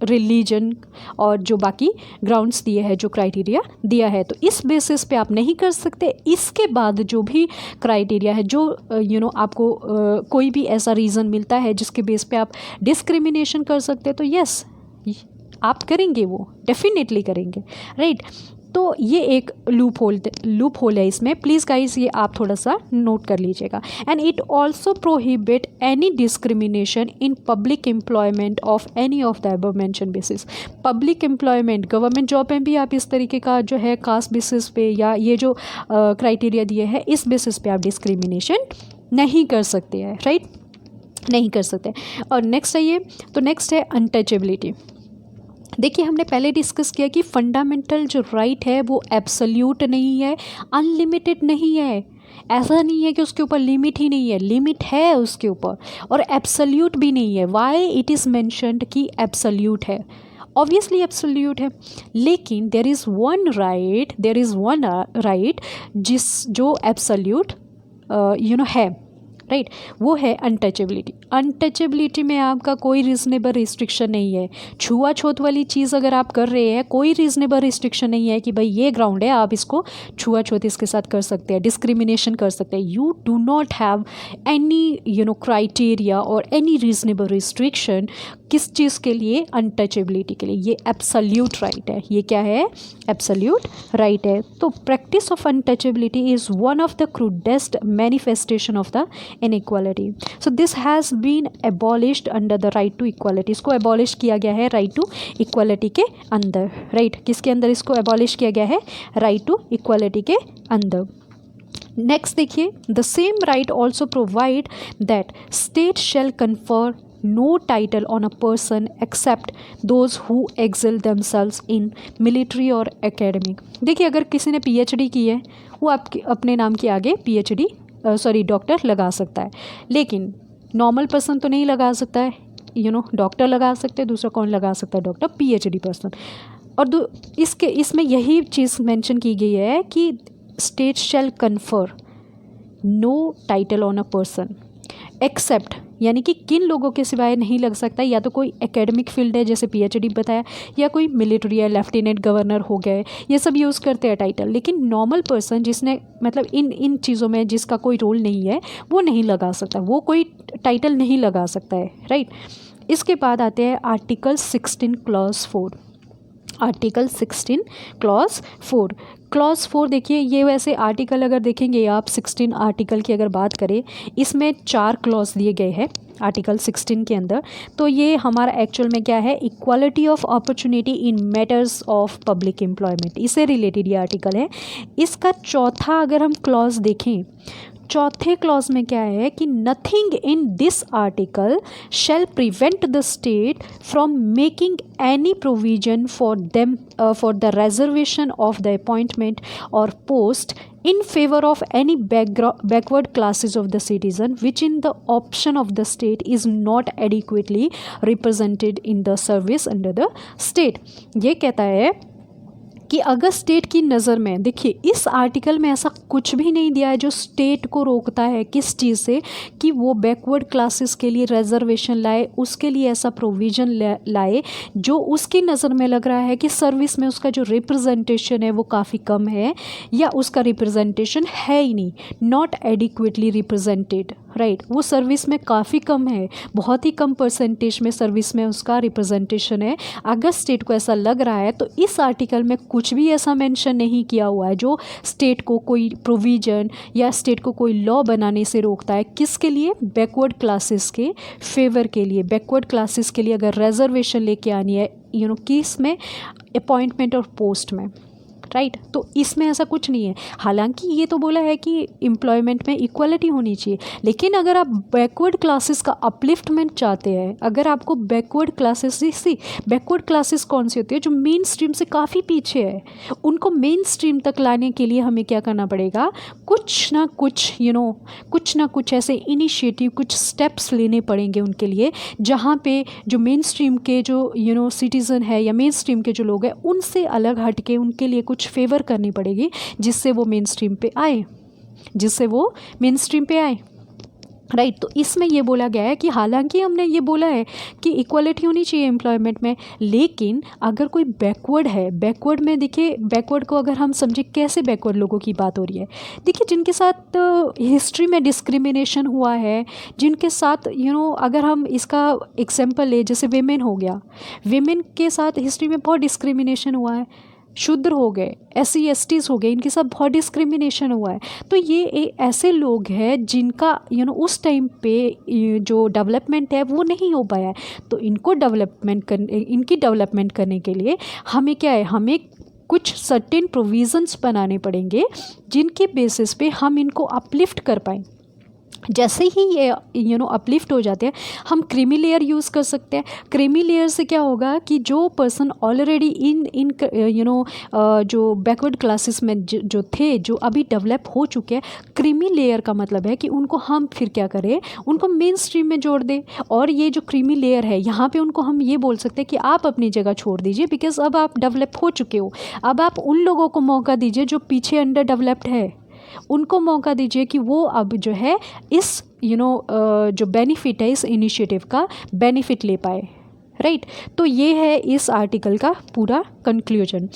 रिलीजन और जो बाकी ग्राउंड्स दिए हैं, जो क्राइटेरिया दिया है, तो इस बेसिस पे आप नहीं कर सकते। इसके बाद जो भी क्राइटेरिया है, जो आपको कोई भी ऐसा रीज़न मिलता है जिसके बेस पे आप डिस्क्रिमिनेशन कर सकते हैं, तो यस आप करेंगे, वो डेफिनेटली करेंगे, राइट। तो ये एक लूप होल है इसमें, प्लीज़ गाइस ये आप थोड़ा सा नोट कर लीजिएगा। And it also prohibit any discrimination in public employment of any of the above mention basis. Public employment, government job में भी आप इस तरीके का जो है कास्ट बेसिस पे या ये जो क्राइटेरिया दिए हैं इस बेसिस पे आप डिस्क्रिमिनेशन नहीं कर सकते हैं, राइट, नहीं कर सकते। और नेक्स्ट है ये, तो नेक्स्ट है अनटचेबिलिटी। देखिए हमने पहले डिस्कस किया कि फंडामेंटल जो राइट है वो एब्सोल्यूट नहीं है, अनलिमिटेड नहीं है। ऐसा नहीं है कि उसके ऊपर लिमिट ही नहीं है, लिमिट है उसके ऊपर, और एब्सोल्यूट भी नहीं है। वाई इट इज़ मैंशनड कि एब्सोल्यूट है, ऑब्वियसली एब्सोल्यूट है, लेकिन देयर इज़ वन राइट जो एब्सोल्यूट है, राइट, वो है अनटचेबिलिटी। अनटचेबिलिटी में आपका कोई रीज़नेबल रिस्ट्रिक्शन नहीं है। छुआछूत वाली चीज़ अगर आप कर रहे हैं, कोई रीज़नेबल रिस्ट्रिक्शन नहीं है कि भाई ये ग्राउंड है, आप इसको छुआछूत इसके साथ कर सकते हैं, डिस्क्रिमिनेशन कर सकते हैं। You do not have any criteria और एनी रीज़नेबल रिस्ट्रिक्शन किस चीज़ के लिए, अनटचेबिलिटी के लिए। ये एब्सोल्यूट राइट है, ये क्या है, एब्सोल्यूट राइट है। तो practice of untouchability is one of the crudest manifestation of the inequality. So this has been abolished under the right to equality. इसको एबॉलिश किया गया है राइट टू इक्वालिटी के अंदर, राइट, किसके अंदर इसको एबॉलिश किया गया है, राइट टू इक्वालिटी के अंदर। नेक्स्ट देखिए, the same right also provide that state shall confer no title on a person except those who excel themselves in military or academic। देखिए अगर किसी ने PhD की है वो आपके अपने नाम के आगे PhD डॉक्टर लगा सकता है, लेकिन नॉर्मल पर्सन तो नहीं लगा सकता है, डॉक्टर लगा सकते हैं, दूसरा कौन लगा सकता है, डॉक्टर, PhD पर्सन। और इसमें यही चीज़ मेंशन की गई है कि state shall confer no title on a person except, यानी कि किन लोगों के सिवाय नहीं लग सकता, या तो कोई एकेडमिक फील्ड है जैसे PhD बताया, या कोई मिलिट्री या लेफ्टिनेंट गवर्नर हो गए, ये सब यूज़ करते हैं टाइटल। लेकिन नॉर्मल पर्सन जिसने मतलब इन चीज़ों में जिसका कोई रोल नहीं है वो नहीं लगा सकता, वो कोई टाइटल नहीं लगा सकता है, राइट। इसके बाद आते हैं article 16 clause 4। Article 16 clause 4। Clause 4 देखिए, ये वैसे आर्टिकल अगर देखेंगे आप 16 आर्टिकल की अगर बात करें, इसमें 4 क्लॉज दिए गए हैं आर्टिकल 16 के अंदर। तो ये हमारा एक्चुअल में क्या है, equality of opportunity in matters of public employment, इससे रिलेटेड ये आर्टिकल है। इसका चौथा अगर हम क्लॉज देखें, चौथे क्लॉज में क्या है कि nothing in this article shall prevent the state from making any provision for the reservation of the appointment और post in favor of any backward classes of the citizen which in the option of the state is not adequately represented in the service under the state। ये कहता है कि अगर state की नज़र में, देखिए इस आर्टिकल में ऐसा कुछ भी नहीं दिया है जो स्टेट को रोकता है किस चीज़ से, कि वो बैकवर्ड क्लासेस के लिए रिजर्वेशन लाए, उसके लिए ऐसा प्रोविज़न लाए जो उसकी नज़र में लग रहा है कि सर्विस में उसका जो रिप्रेजेंटेशन है वो काफ़ी कम है, या उसका रिप्रेजेंटेशन है ही नहीं, नॉट एडिक्वेटली रिप्रेजेंटेड, राइट, वो सर्विस में काफ़ी कम है, बहुत ही कम परसेंटेज में सर्विस में उसका रिप्रेजेंटेशन है। अगर स्टेट को ऐसा लग रहा है तो इस आर्टिकल में कुछ भी ऐसा मेंशन नहीं किया हुआ है जो स्टेट को कोई प्रोविज़न या स्टेट को कोई लॉ बनाने से रोकता है। किसके लिए, बैकवर्ड क्लासेस के फेवर के लिए, बैकवर्ड क्लासेस के लिए अगर रिजर्वेशन लेके आनी है किस में, अपॉइंटमेंट और पोस्ट में, राइट। तो इसमें ऐसा कुछ नहीं है। हालांकि ये तो बोला है कि एम्प्लॉयमेंट में इक्वलिटी होनी चाहिए, लेकिन अगर आप बैकवर्ड क्लासेस का अपलिफ्टमेंट चाहते हैं, अगर आपको बैकवर्ड क्लासेस, सी बैकवर्ड क्लासेस कौन सी होती है, जो मेन स्ट्रीम से काफ़ी पीछे है, उनको मेन स्ट्रीम तक लाने के लिए हमें क्या करना पड़ेगा, कुछ ना कुछ ऐसे इनिशिएटिव, कुछ स्टेप्स लेने पड़ेंगे उनके लिए, जहाँ पे जो मेन स्ट्रीम के जो सिटीज़न है या मेन स्ट्रीम के जो लोग हैं उनसे अलग हट के उनके लिए कुछ फेवर करनी पड़ेगी, जिससे वो मेन स्ट्रीम पे आए, राइट। तो इसमें ये बोला गया है कि हालांकि हमने ये बोला है कि इक्वालिटी होनी चाहिए एम्प्लॉयमेंट में, लेकिन अगर कोई बैकवर्ड है, बैकवर्ड में देखिए, बैकवर्ड को अगर हम समझे कैसे बैकवर्ड लोगों की बात हो रही है, देखिए जिनके साथ हिस्ट्री में डिस्क्रिमिनेशन हुआ है, जिनके साथ अगर हम इसका एग्जांपल ले, जैसे वेमेन हो गया, वेमेन के साथ हिस्ट्री में बहुत डिस्क्रिमिनेशन हुआ है, शूद्र हो गए, SC STs हो गए, इनके साथ बहुत डिस्क्रिमिनेशन हुआ है। तो ये ऐसे लोग हैं जिनका उस टाइम पे जो डेवलपमेंट है वो नहीं हो पाया है। तो इनको इनकी डेवलपमेंट करने के लिए हमें क्या है, हमें कुछ सर्टेन प्रोविज़न्स बनाने पड़ेंगे जिनके बेसिस पे हम इनको अपलिफ्ट कर पाएँ। जैसे ही ये अपलिफ्ट हो जाते हैं, हम क्रीमी लेयर यूज़ कर सकते हैं। क्रीमी लेयर से क्या होगा कि जो पर्सन ऑलरेडी इन जो बैकवर्ड क्लासेस में जो थे, जो अभी डेवलप हो चुके हैं, क्रीमी लेयर का मतलब है कि उनको हम फिर क्या करें, उनको मेन स्ट्रीम में जोड़ दें। और ये जो क्रीमी लेयर है, यहाँ पे उनको हम ये बोल सकते हैं कि आप अपनी जगह छोड़ दीजिए, बिकॉज अब आप डेवलप हो चुके हो। अब आप उन लोगों को मौका दीजिए जो पीछे अंडर डेवलप्ड है, उनको मौका दीजिए कि वो अब जो है इस जो बेनिफिट है, इस इनिशिएटिव का बेनिफिट ले पाए। राइट। तो ये है इस आर्टिकल का पूरा conclusion.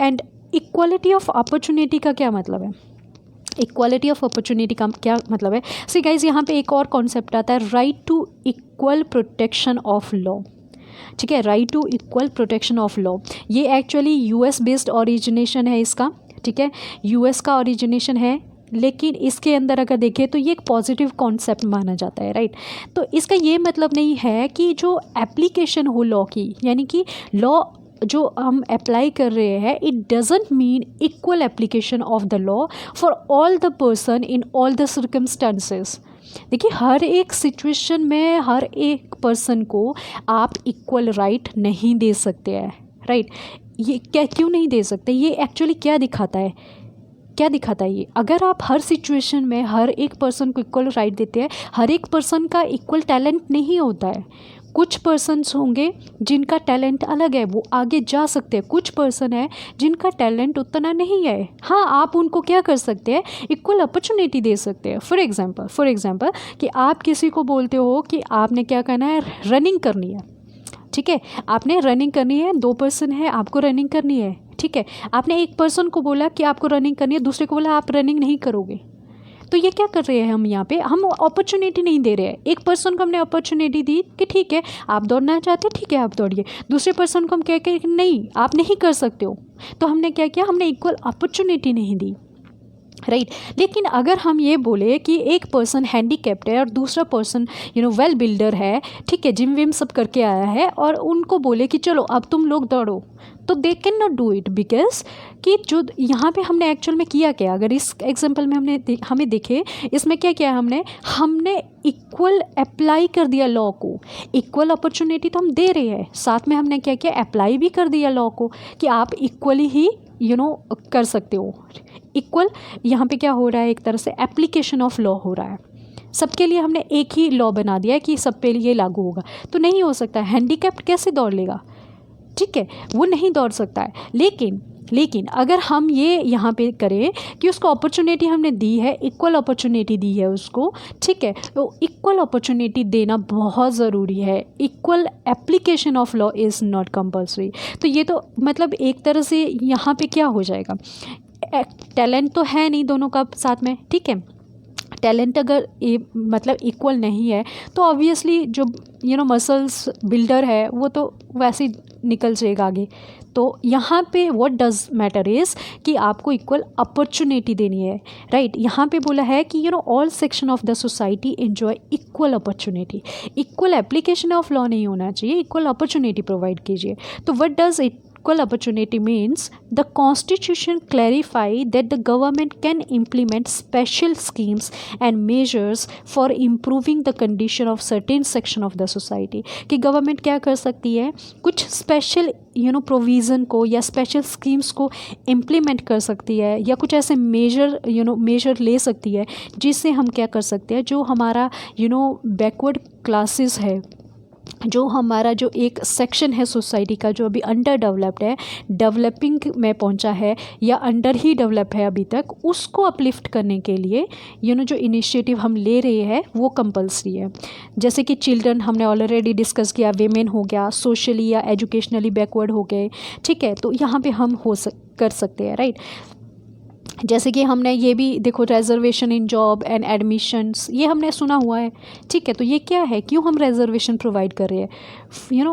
And equality of opportunity का क्या मतलब है? इक्वालिटी ऑफ अपॉर्चुनिटी का क्या मतलब है? सी गाइज, यहाँ पे एक और कॉन्सेप्ट आता है, right to equal protection of law. ठीक है, right to equal protection of law. ये एक्चुअली US बेस्ड ओरिजिनेशन है इसका। ठीक है, US का ओरिजिनेशन है, लेकिन इसके अंदर अगर देखें तो ये एक पॉजिटिव कॉन्सेप्ट माना जाता है। राइट। तो इसका ये मतलब नहीं है कि जो एप्लीकेशन हो लॉ की, यानी कि लॉ जो हम अप्लाई कर रहे हैं, it doesn't mean equal application of the law for all the person in all the circumstances. देखिए, हर एक सिचुएशन में हर एक पर्सन को आप इक्वल राइट नहीं दे सकते हैं। राइट। ये क्यों नहीं दे सकते? ये एक्चुअली क्या दिखाता है, क्या दिखाता है ये? अगर आप हर सिचुएशन में हर एक पर्सन को इक्वल राइट देते हैं, हर एक पर्सन का इक्वल टैलेंट नहीं होता है। कुछ पर्सन्स होंगे जिनका टैलेंट अलग है, वो आगे जा सकते हैं। कुछ पर्सन है जिनका टैलेंट उतना नहीं है। हाँ, आप उनको क्या कर सकते हैं, इक्वल अपॉर्चुनिटी दे सकते हैं। फॉर एग्जांपल कि आप किसी को बोलते हो कि आपने क्या करना है, रनिंग करनी है। ठीक है, आपने रनिंग करनी है, 2 पर्सन है, आपको रनिंग करनी है। ठीक है, आपने एक पर्सन को बोला कि आपको रनिंग करनी है, दूसरे को बोला आप रनिंग नहीं करोगे। तो ये क्या कर रहे हैं हम यहाँ पे, हम अपॉर्चुनिटी नहीं दे रहे हैं। एक पर्सन को हमने अपॉर्चुनिटी दी कि ठीक है, आप दौड़ना चाहते हैं, ठीक है आप दौड़िए। दूसरे पर्सन को हम कह के नहीं, आप नहीं कर सकते हो। तो हमने क्या किया, हमने इक्वल अपॉर्चुनिटी नहीं दी। राइट। लेकिन अगर हम ये बोले कि एक पर्सन हैंडीकैप्ड है और दूसरा पर्सन वेल बिल्डर है, ठीक है, जिम विम सब करके आया है, और उनको बोले कि चलो अब तुम लोग दौड़ो, तो they can not do it, because कि जो यहाँ पे हमने एक्चुअल में किया क्या, अगर इस एग्जांपल में हमें देखे, इसमें क्या किया हमने इक्वल अप्लाई कर दिया लॉ को। इक्वल अपॉर्चुनिटी तो हम दे रहे हैं, साथ में हमने क्या किया, अप्लाई भी कर दिया लॉ को कि आप इक्वली ही कर सकते हो। इक्वल यहाँ पे क्या हो रहा है, एक तरह से एप्लीकेशन ऑफ लॉ हो रहा है। सबके लिए हमने एक ही लॉ बना दिया है कि सब पे लिए लागू होगा, तो नहीं हो सकता। हैंडीकैप्ड कैसे दौड़ लेगा? ठीक है, वो नहीं दौड़ सकता है। लेकिन अगर हम ये यहाँ पे करें कि उसको अपॉर्चुनिटी हमने दी है, इक्वल अपॉर्चुनिटी दी है उसको, ठीक है, तो इक्वल अपॉर्चुनिटी देना बहुत ज़रूरी है। Equal application of law is not compulsory. तो ये तो मतलब एक तरह से यहाँ पे क्या हो जाएगा, टैलेंट तो है नहीं दोनों का साथ में। ठीक है, टैलेंट अगर मतलब इक्वल नहीं है तो ऑब्वियसली जो मसल्स बिल्डर है वो तो वैसे ही निकल जाएगा आगे। तो यहाँ पे व्हाट डज मैटर इज़ कि आपको इक्वल अपॉर्चुनिटी देनी है। राइट। यहाँ पे बोला है कि all section of the society enjoy equal opportunity. Equal application of law नहीं होना चाहिए, इक्वल अपॉर्चुनिटी प्रोवाइड कीजिए। तो what does it equal opportunity means the constitution clarify that the government can implement special schemes and measures for improving the condition of certain section of the society। कि government क्या कर सकती है, कुछ special provision को या special schemes को implement कर सकती है, या कुछ ऐसे मेजर ले सकती है जिससे हम क्या कर सकते हैं, जो हमारा बैकवर्ड क्लासेस है जो हमारा जो एक सेक्शन है सोसाइटी का जो अभी अंडर डेवलप्ड है, डेवलपिंग में पहुंचा है या अंडर ही डेवलप है अभी तक, उसको अपलिफ्ट करने के लिए जो इनिशिएटिव हम ले रहे हैं वो कंपलसरी है। जैसे कि चिल्ड्रन हमने ऑलरेडी डिस्कस किया, वेमेन हो गया, सोशली या एजुकेशनली बैकवर्ड हो गए, ठीक है, तो यहाँ पे हम कर सकते हैं, राइट। जैसे कि हमने ये भी देखो, reservation in job and admissions, ये हमने सुना हुआ है, ठीक है। तो ये क्या है, क्यों हम रिजर्वेशन प्रोवाइड कर रहे हैं,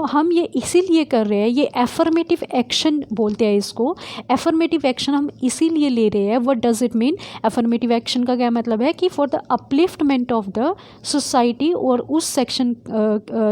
हम ये इसीलिए कर रहे हैं, ये एफर्मेटिव एक्शन बोलते हैं इसको। एफर्मेटिव एक्शन हम इसीलिए ले रहे हैं। What does it mean? Affirmative action का क्या मतलब है कि for the upliftment of the society, और उस सेक्शन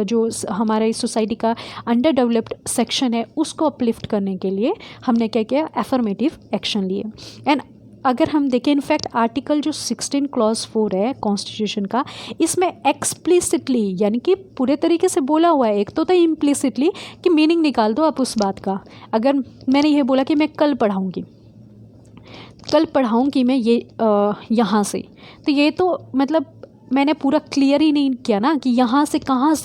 जो हमारे सोसाइटी का अंडर डेवलप्ड सेक्शन है उसको अपलिफ्ट करने के लिए हमने क्या किया, एफर्मेटिव एक्शन लिए। एंड अगर हम देखें, इनफैक्ट आर्टिकल जो 16 क्लॉज 4 है कॉन्स्टिट्यूशन का, इसमें एक्सप्लिसिटली यानी कि पूरे तरीके से बोला हुआ है, एक तो था इम्प्लिसिटली कि मीनिंग निकाल दो आप उस बात का। अगर मैंने ये बोला कि मैं कल पढ़ाऊँगी मैं ये यहाँ से, तो ये तो मतलब मैंने पूरा क्लियर ही नहीं किया ना कि यहाँ से कहाँ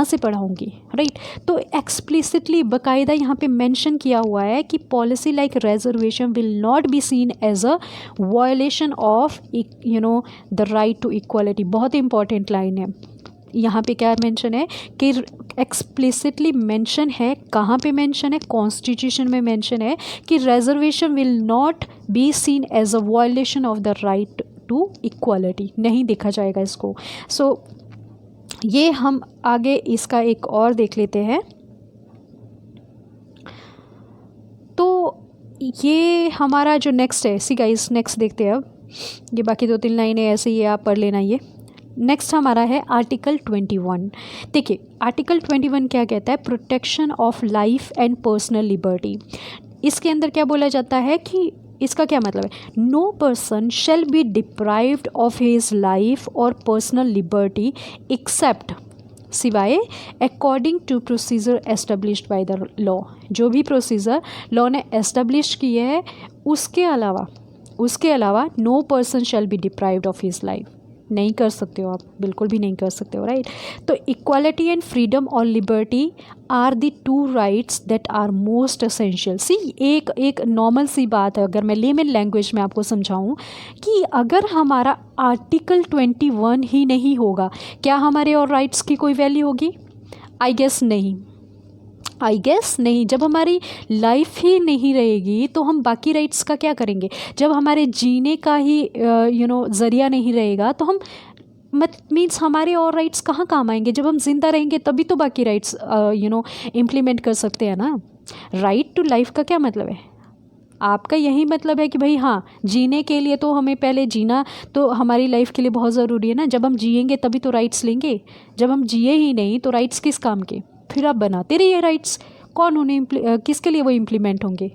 से पढ़ाऊँगी, राइट। तो एक्सप्लिसिटली बाकायदा यहाँ पे मेंशन किया हुआ है कि policy like reservation will not be seen as a violation of the right to equality. बहुत इंपॉर्टेंट लाइन है यहाँ पे। क्या मेंशन है कि एक्सप्लिसिटली मेंशन है, कहाँ पे मेंशन है, कॉन्स्टिट्यूशन में मेंशन है कि reservation will not be seen as a violation of the right to equality, नहीं देखा जाएगा इसको। सो ये हम आगे इसका एक और देख लेते हैं। तो ये हमारा जो नेक्स्ट है, सी गाइस, नेक्स्ट देखते हैं अब। ये बाकी 2-3 लाइनें ऐसे ही आप पढ़ लेना। ये नेक्स्ट हमारा है आर्टिकल 21। देखिए आर्टिकल 21 क्या कहता है, protection of life and personal liberty. इसके अंदर क्या बोला जाता है कि इसका क्या मतलब है, no person shall be deprived of his life और पर्सनल लिबर्टी एक्सेप्ट, सिवाय according to procedure established by the law. जो भी प्रोसीजर लॉ ने एस्टेब्लिश किए है उसके अलावा no person shall be deprived of his life. नहीं कर सकते हो आप, बिल्कुल भी नहीं कर सकते हो, राइट। तो इक्वालिटी एंड फ्रीडम और liberty are the 2 rights that are most essential. See एक नॉर्मल सी बात है, अगर मैं लेमन लैंग्वेज में आपको समझाऊं कि अगर हमारा आर्टिकल 21 ही नहीं होगा, क्या हमारे और राइट्स की कोई वैल्यू होगी? आई गेस नहीं। जब हमारी लाइफ ही नहीं रहेगी तो हम बाकी राइट्स का क्या करेंगे? जब हमारे जीने का ही ज़रिया नहीं रहेगा तो हम मीन्स हमारे और राइट्स कहाँ काम आएंगे? जब हम जिंदा रहेंगे तभी तो बाकी राइट्स इम्प्लीमेंट कर सकते हैं ना। राइट टू लाइफ का क्या मतलब है? आपका यही मतलब है कि भाई हाँ, जीने के लिए तो हमें पहले जीना तो हमारी लाइफ के लिए बहुत ज़रूरी है ना। जब हम जिएंगे तभी तो राइट्स लेंगे। जब हम जिए ही नहीं तो राइट्स किस काम के? फिर आप बनाते रहिए राइट्स, कौन उन्हें किसके लिए वो इम्प्लीमेंट होंगे,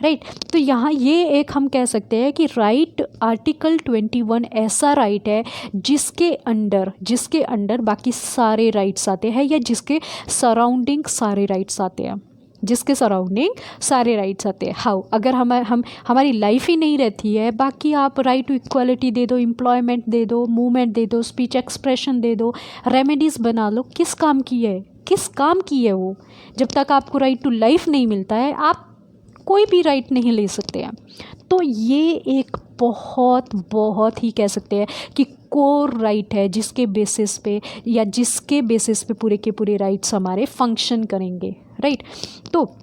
राइट। तो यहाँ ये एक हम कह सकते हैं कि राइट आर्टिकल 21 ऐसा राइट है जिसके अंडर बाकी सारे राइट्स आते हैं, या जिसके सराउंडिंग सारे राइट्स आते हैं। हाउ? अगर हमारी लाइफ ही नहीं रहती है, बाकी आप राइट टू इक्वालिटी दे दो, एम्प्लॉयमेंट दे दो, मूवमेंट दे दो, स्पीच एक्सप्रेशन दे दो, रेमेडीज़ बना लो, किस काम की है वो? जब तक आपको राइट टू लाइफ नहीं मिलता है आप कोई भी राइट नहीं ले सकते हैं। तो ये एक बहुत ही कह सकते हैं कि कोर राइट है, जिसके बेसिस पे पूरे के पूरे राइट्स हमारे फंक्शन करेंगे, राइट। तो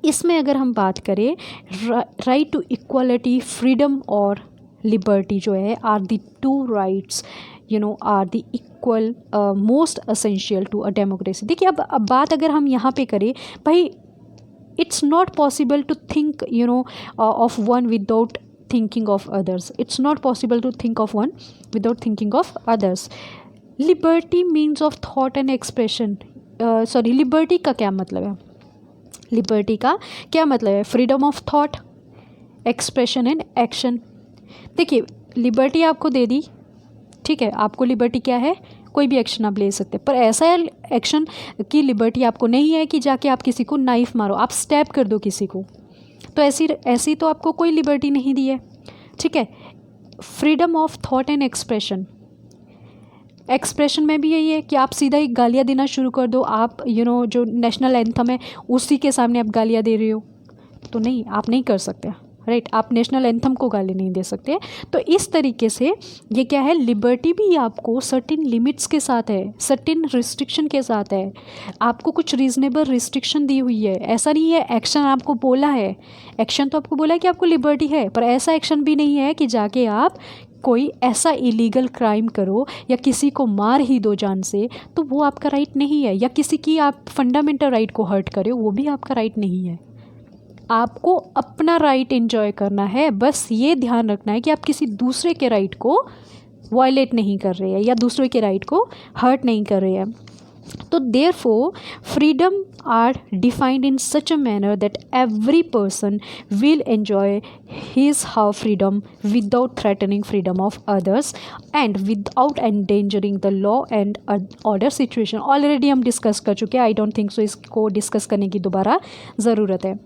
इसमें अगर हम बात करें, राइट टू इक्वालिटी, फ्रीडम और लिबर्टी जो है are the 2 rights are the equal most essential to a democracy. देखिए अब बात अगर हम यहाँ पे करें, भाई it's not possible to think of one without thinking of others. Liberty means of thought and expression. Liberty का क्या मतलब है? लिबर्टी का क्या मतलब है? Freedom of thought, expression and action. देखिए लिबर्टी आपको दे दी, ठीक है, आपको लिबर्टी क्या है? कोई भी एक्शन आप ले सकते हैं, पर ऐसा एक्शन की लिबर्टी आपको नहीं है कि जाके आप किसी को नाइफ मारो, आप स्टैब कर दो किसी को। तो ऐसी तो आपको कोई लिबर्टी नहीं दी है, ठीक है। Freedom of thought and expression, expression में भी यही है कि आप सीधा ही गालियाँ देना शुरू कर दो, आप जो नेशनल एंथम है उसी के सामने आप गालियाँ दे रहे हो, तो नहीं, आप नहीं कर सकते, राइट। आप नेशनल एंथम को गाली नहीं दे सकते। तो इस तरीके से ये क्या है, लिबर्टी भी आपको सर्टेन लिमिट्स के साथ है, सर्टेन रिस्ट्रिक्शन के साथ है, आपको कुछ रीजनेबल रिस्ट्रिक्शन दी हुई है। ऐसा नहीं है एक्शन आपको बोला है, एक्शन तो आपको बोला है कि आपको लिबर्टी है, पर ऐसा एक्शन भी नहीं है कि जाके आप कोई ऐसा इलीगल क्राइम करो या किसी को मार ही दो जान से, तो वो आपका राइट नहीं है। या किसी की आप फंडामेंटल राइट को हर्ट करो, वो भी आपका राइट नहीं है। आपको अपना राइट एंजॉय करना है, बस ये ध्यान रखना है कि आप किसी दूसरे के राइट को वायलेट नहीं कर रहे हैं या दूसरे के राइट को हर्ट नहीं कर रहे हैं। तो therefore freedom are defined in such a manner that every person will enjoy his her freedom without threatening freedom of others and without endangering the law and order situation। Already हम discuss कर चुके हैं, I don't think so इसको discuss करने की दोबारा ज़रूरत है।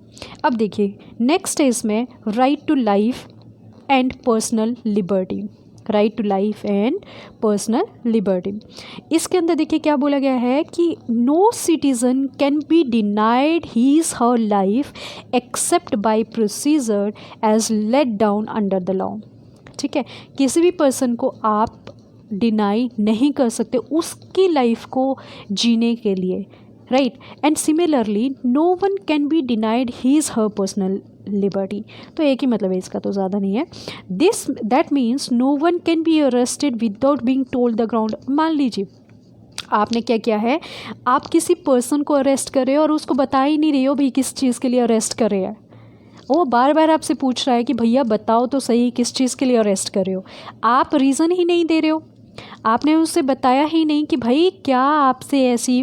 अब देखिए नेक्स्ट है इसमें right to life and personal liberty, right to life and personal liberty. इसके अंदर देखिए क्या बोला गया है कि no citizen can be denied his her life except by procedure as laid down under the law. ठीक है, किसी भी पर्सन को आप डिनाई नहीं कर सकते उसकी लाइफ को जीने के लिए, right. And similarly no one can be denied his her personal liberty. तो एक ही मतलब है इसका, तो ज़्यादा नहीं है। That means no one can be arrested without being told the ground. मान लीजिए आपने क्या किया है, आप किसी पर्सन को अरेस्ट कर रहे हो और उसको बता ही नहीं रहे हो भाई किस चीज़ के लिए अरेस्ट कर रहे हैं, वो बार बार आपसे पूछ रहा है कि भैया बताओ तो सही किस चीज़ के लिए अरेस्ट कर रहे हो, आप रीज़न ही नहीं दे रहे हो, आपने उससे बताया ही नहीं कि भाई क्या आपसे ऐसी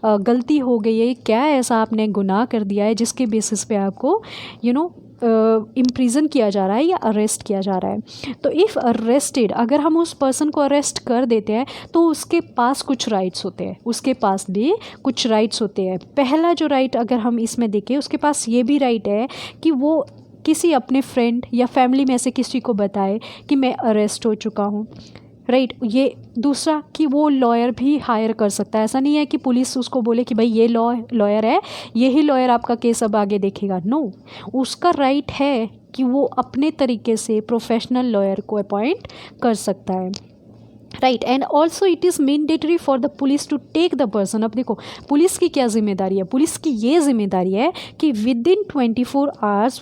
गलती हो गई है, क्या ऐसा आपने गुनाह कर दिया है जिसके बेसिस पे आपको इम्प्रिजन किया जा रहा है या अरेस्ट किया जा रहा है। तो इफ़ अरेस्टेड, अगर हम उस पर्सन को अरेस्ट कर देते हैं तो उसके पास कुछ राइट्स होते हैं, उसके पास भी कुछ राइट्स होते हैं। पहला जो राइट अगर हम इसमें देखें, उसके पास ये भी राइट है कि वो किसी अपने फ्रेंड या फैमिली में से किसी को बताए कि मैं अरेस्ट हो चुका हूँ, राइट। ये दूसरा कि वो लॉयर भी हायर कर सकता है, ऐसा नहीं है कि पुलिस उसको बोले कि भाई ये लॉयर है, यही लॉयर आपका केस अब आगे देखेगा, नो, उसका राइट है कि वो अपने तरीके से प्रोफेशनल लॉयर को अपॉइंट कर सकता है, right. And also it is mandatory for the police to take the person. अब देखो पुलिस की क्या जिम्मेदारी है, पुलिस की ये जिम्मेदारी है कि विद इन 24 आवर्स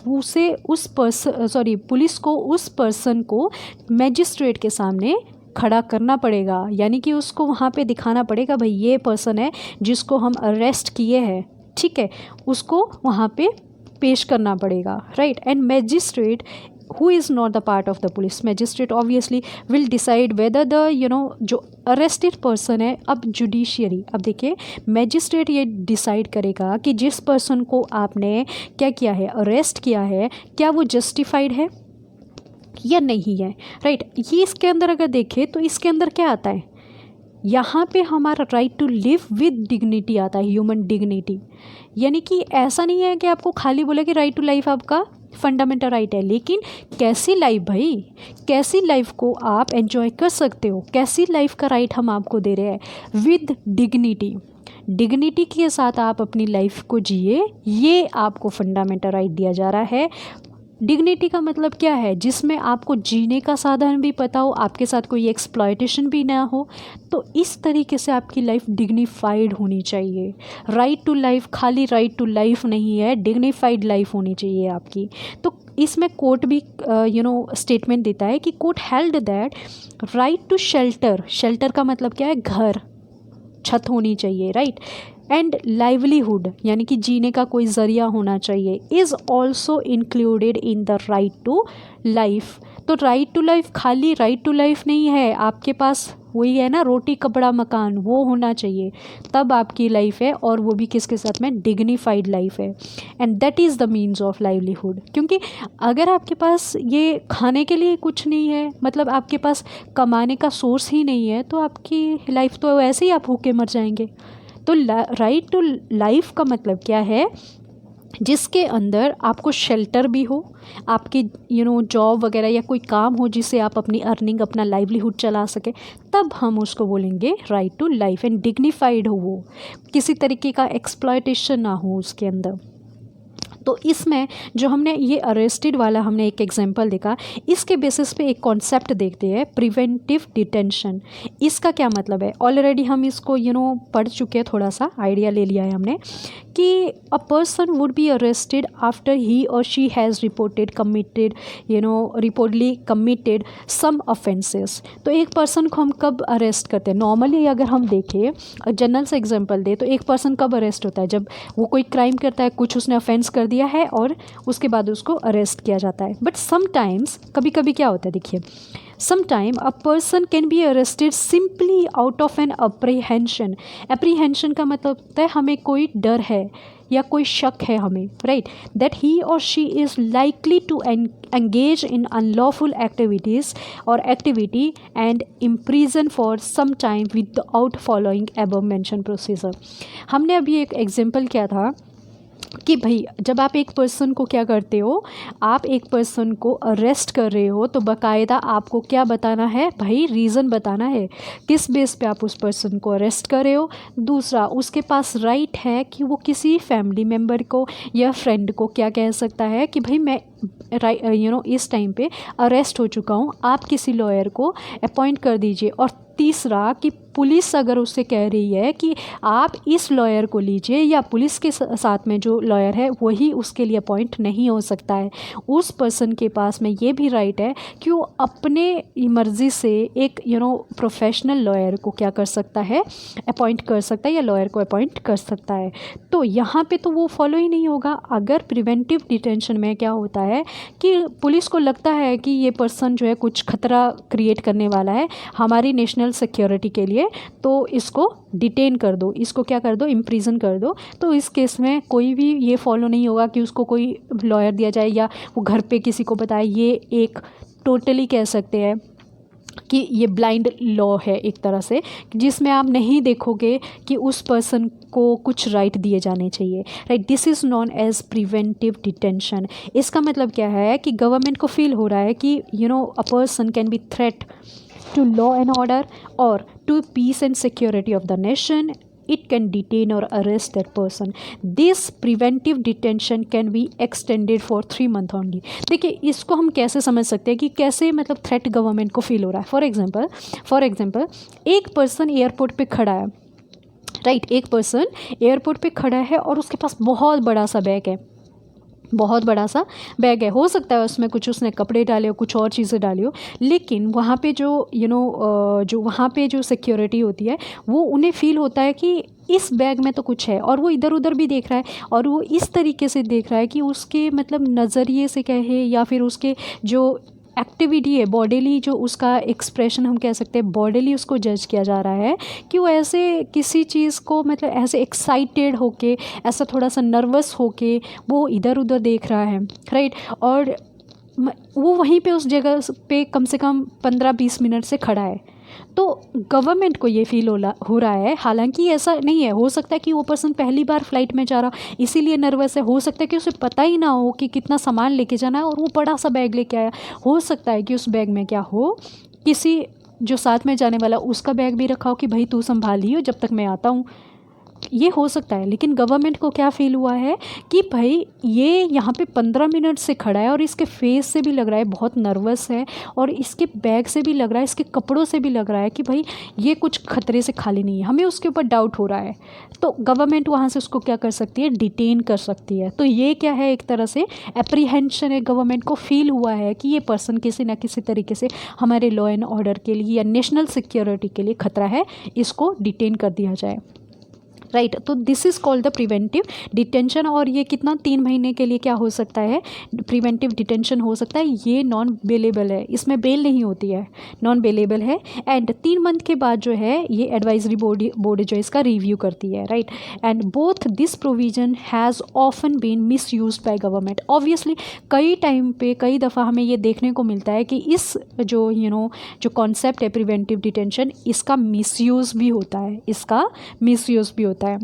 पुलिस को उस पर्सन को मैजिस्ट्रेट के सामने खड़ा करना पड़ेगा, यानी कि उसको वहाँ पे दिखाना पड़ेगा भाई ये पर्सन है जिसको हम अरेस्ट किए हैं, ठीक है, उसको वहाँ पे पेश करना पड़ेगा, right. And magistrate who is not the part of the police, magistrate obviously will decide whether the जो अरेस्टेड पर्सन है, अब जुडिशियरी, अब देखिए मैजिस्ट्रेट ये डिसाइड करेगा कि जिस पर्सन को आपने क्या किया है, अरेस्ट किया है, क्या वो जस्टिफाइड है या नहीं है, राइट। ये इसके अंदर अगर देखें तो इसके अंदर क्या आता है, यहाँ पे हमारा right to live with dignity आता है, ह्यूमन डिग्निटी। यानी कि ऐसा नहीं है कि आपको खाली बोले कि राइट टू लाइफ आपका फंडामेंटल राइट है, लेकिन कैसी लाइफ भाई, कैसी लाइफ को आप एंजॉय कर सकते हो, कैसी लाइफ का राइट हम आपको दे रहे हैं विद डिग्निटी। डिग्निटी के साथ आप अपनी लाइफ को जिए, ये आपको फंडामेंटल राइट दिया जा रहा है। डिग्निटी का मतलब क्या है, जिसमें आपको जीने का साधन भी पता हो, आपके साथ कोई एक्सप्लॉयटेशन भी ना हो, तो इस तरीके से आपकी लाइफ डिग्निफाइड होनी चाहिए। राइट टू लाइफ खाली राइट टू लाइफ नहीं है, डिग्निफाइड लाइफ होनी चाहिए आपकी। तो इसमें कोर्ट भी स्टेटमेंट देता है कि court held that right to shelter, shelter का मतलब क्या है, घर, छत होनी चाहिए, राइट। एंड लाइवलीहुड यानी कि जीने का कोई ज़रिया होना चाहिए, is also included in the right to life. तो राइट टू लाइफ खाली राइट टू लाइफ नहीं है, आपके पास वही है ना, रोटी कपड़ा मकान, वो होना चाहिए, तब आपकी लाइफ है, और वो भी किसके साथ में, डिग्निफाइड लाइफ है। And that is the means of livelihood. क्योंकि अगर आपके पास ये खाने के लिए कुछ नहीं है, मतलब आपके पास कमाने का सोर्स ही नहीं है, तो आपकी लाइफ तो ऐसे ही आप भूखे मर जाएंगे। तो राइट टू लाइफ का मतलब क्या है जिसके अंदर आपको शेल्टर भी हो, आपकी जॉब वगैरह या कोई काम हो जिससे आप अपनी अर्निंग, अपना लाइवलीहुड चला सके, तब हम उसको बोलेंगे right to life. And dignified हो, वो किसी तरीके का एक्सप्लॉयटेशन ना हो उसके अंदर। तो इसमें जो हमने ये अरेस्टेड वाला हमने एक एग्जांपल देखा, इसके बेसिस पे एक कॉन्सेप्ट देखते हैं, प्रिवेंटिव डिटेंशन। इसका क्या मतलब है? ऑलरेडी हम इसको पढ़ चुके हैं, थोड़ा सा आइडिया ले लिया है हमने कि a person would be arrested after he और she has reportedly committed some offences. तो एक पर्सन को हम कब अरेस्ट करते हैं? नॉर्मली अगर हम देखें, जनरल से एग्जांपल दे, तो एक पर्सन कब अरेस्ट होता है? जब वो कोई क्राइम करता है, कुछ उसने ऑफेंस कर दिया है और उसके बाद उसको अरेस्ट किया जाता है। बट समटाइम्स, कभी कभी क्या होता है, देखिए, sometime a person can be arrested simply out of an apprehension। apprehension का मतलब होता है हमें कोई डर है या कोई शक है हमें, right, that he or she is likely to engage in unlawful activities or activity and imprisoned for some time without following above mentioned procedure। हमने अभी एक एग्जाम्पल किया था कि भाई जब आप एक पर्सन को क्या करते हो, आप एक पर्सन को अरेस्ट कर रहे हो, तो बाकायदा आपको क्या बताना है भाई? रीज़न बताना है, किस बेस पे आप उस पर्सन को अरेस्ट कर रहे हो। दूसरा, उसके पास राइट है कि वो किसी फैमिली मेम्बर को या फ्रेंड को क्या कह सकता है कि भाई मैं इस टाइम पे अरेस्ट हो चुका हूँ, आप किसी लॉयर को अपॉइंट कर दीजिए। और तीसरा कि पुलिस अगर उससे कह रही है कि आप इस लॉयर को लीजिए, या पुलिस के साथ में जो लॉयर है वही उसके लिए अपॉइंट नहीं हो सकता है, उस पर्सन के पास में ये भी राइट है कि वो अपने मर्ज़ी से एक प्रोफेशनल लॉयर को क्या कर सकता है? अपॉइंट कर सकता है, या लॉयर को अपॉइंट कर सकता है। तो यहाँ पे तो वो फॉलो ही नहीं होगा। अगर प्रिवेंटिव डिटेंशन में क्या होता है कि पुलिस को लगता है कि ये पर्सन जो है कुछ खतरा क्रिएट करने वाला है हमारी नेशनल सिक्योरिटी के लिए, तो इसको डिटेन कर दो, इसको क्या कर दो? इम्प्रिजन कर दो। तो इस केस में कोई भी ये फॉलो नहीं होगा कि उसको कोई लॉयर दिया जाए या वो घर पे किसी को बताए। ये एक टोटली कह सकते हैं कि ये ब्लाइंड लॉ है एक तरह से, जिसमें आप नहीं देखोगे कि उस पर्सन को कुछ राइट दिए जाने चाहिए, right. This is known as preventive detention. इसका मतलब क्या है कि गवर्नमेंट को फील हो रहा है कि a person can be threat to law and order or to peace and security of the nation, it can detain or arrest that person. This preventive detention can be extended for 3 months only। देखिए, इसको हम कैसे समझ सकते हैं कि कैसे मतलब थ्रेट गवर्नमेंट को फील हो रहा है। फॉर एग्जाम्पल एक पर्सन एयरपोर्ट पे खड़ा है, राइट, एक पर्सन एयरपोर्ट पे खड़ा है और उसके पास बहुत बड़ा सा बैग है, बहुत बड़ा सा बैग है। हो सकता है उसमें कुछ उसने कपड़े डाले हो, कुछ और चीज़ें डाली हो, लेकिन वहाँ पे जो जो वहाँ पे जो सिक्योरिटी होती है वो उन्हें फ़ील होता है कि इस बैग में तो कुछ है, और वो इधर उधर भी देख रहा है, और वो इस तरीके से देख रहा है कि उसके मतलब नज़रिए से कहे या फिर उसके जो एक्टिविटी है, बॉडीली जो उसका एक्सप्रेशन हम कह सकते हैं, बॉडीली उसको जज किया जा रहा है कि वो ऐसे किसी चीज़ को मतलब ऐसे एक्साइटेड होके, ऐसा थोड़ा सा नर्वस होके वो इधर उधर देख रहा है, राइट। और वो वहीं पे उस जगह पे कम से कम 15-20 मिनट से खड़ा है। तो गवर्नमेंट को ये फील हो रहा है, हालांकि ऐसा नहीं है, हो सकता है कि वो पर्सन पहली बार फ्लाइट में जा रहा इसीलिए नर्वस है, हो सकता है कि उसे पता ही ना हो कि कितना सामान लेके जाना है और वो बड़ा सा बैग लेके आया, हो सकता है कि उस बैग में क्या हो, किसी जो साथ में जाने वाला उसका बैग भी रखा हो कि भाई तू संभालियो जब तक मैं आता हूँ, ये हो सकता है। लेकिन गवर्नमेंट को क्या फील हुआ है कि भाई ये यहाँ पे 15 मिनट से खड़ा है और इसके फेस से भी लग रहा है बहुत नर्वस है, और इसके बैग से भी लग रहा है, इसके कपड़ों से भी लग रहा है कि भाई ये कुछ खतरे से खाली नहीं है, हमें उसके ऊपर डाउट हो रहा है। तो गवर्नमेंट वहाँ से उसको क्या कर सकती है? डिटेन कर सकती है। तो ये क्या है? एक तरह से एप्रीहेंशन है, गवर्नमेंट को फील हुआ है कि ये पर्सन किसी ना किसी तरीके से हमारे लॉ एंड ऑर्डर के लिए या नेशनल सिक्योरिटी के लिए खतरा है, इसको डिटेन कर दिया जाए, राइट। तो this is called the preventive detention. और ये कितना 3 महीने के लिए क्या हो सकता है? प्रिवेंटिव डिटेंशन हो सकता है। ये नॉन बेलेबल है, इसमें बेल नहीं होती है, नॉन बेलेबल है। एंड 3 मंथ के बाद जो है ये एडवाइजरी बोर्ड जो है इसका रिव्यू करती है, right. And both this provision has often been misuse by government. Obviously कई टाइम पे कई दफ़ा हमें ये देखने को मिलता है कि इस जो जो कॉन्सेप्ट है प्रिवेंटिव डिटेंशन, इसका मिसयूज़ भी होता है, इसका मिसयूज़ भी होता है।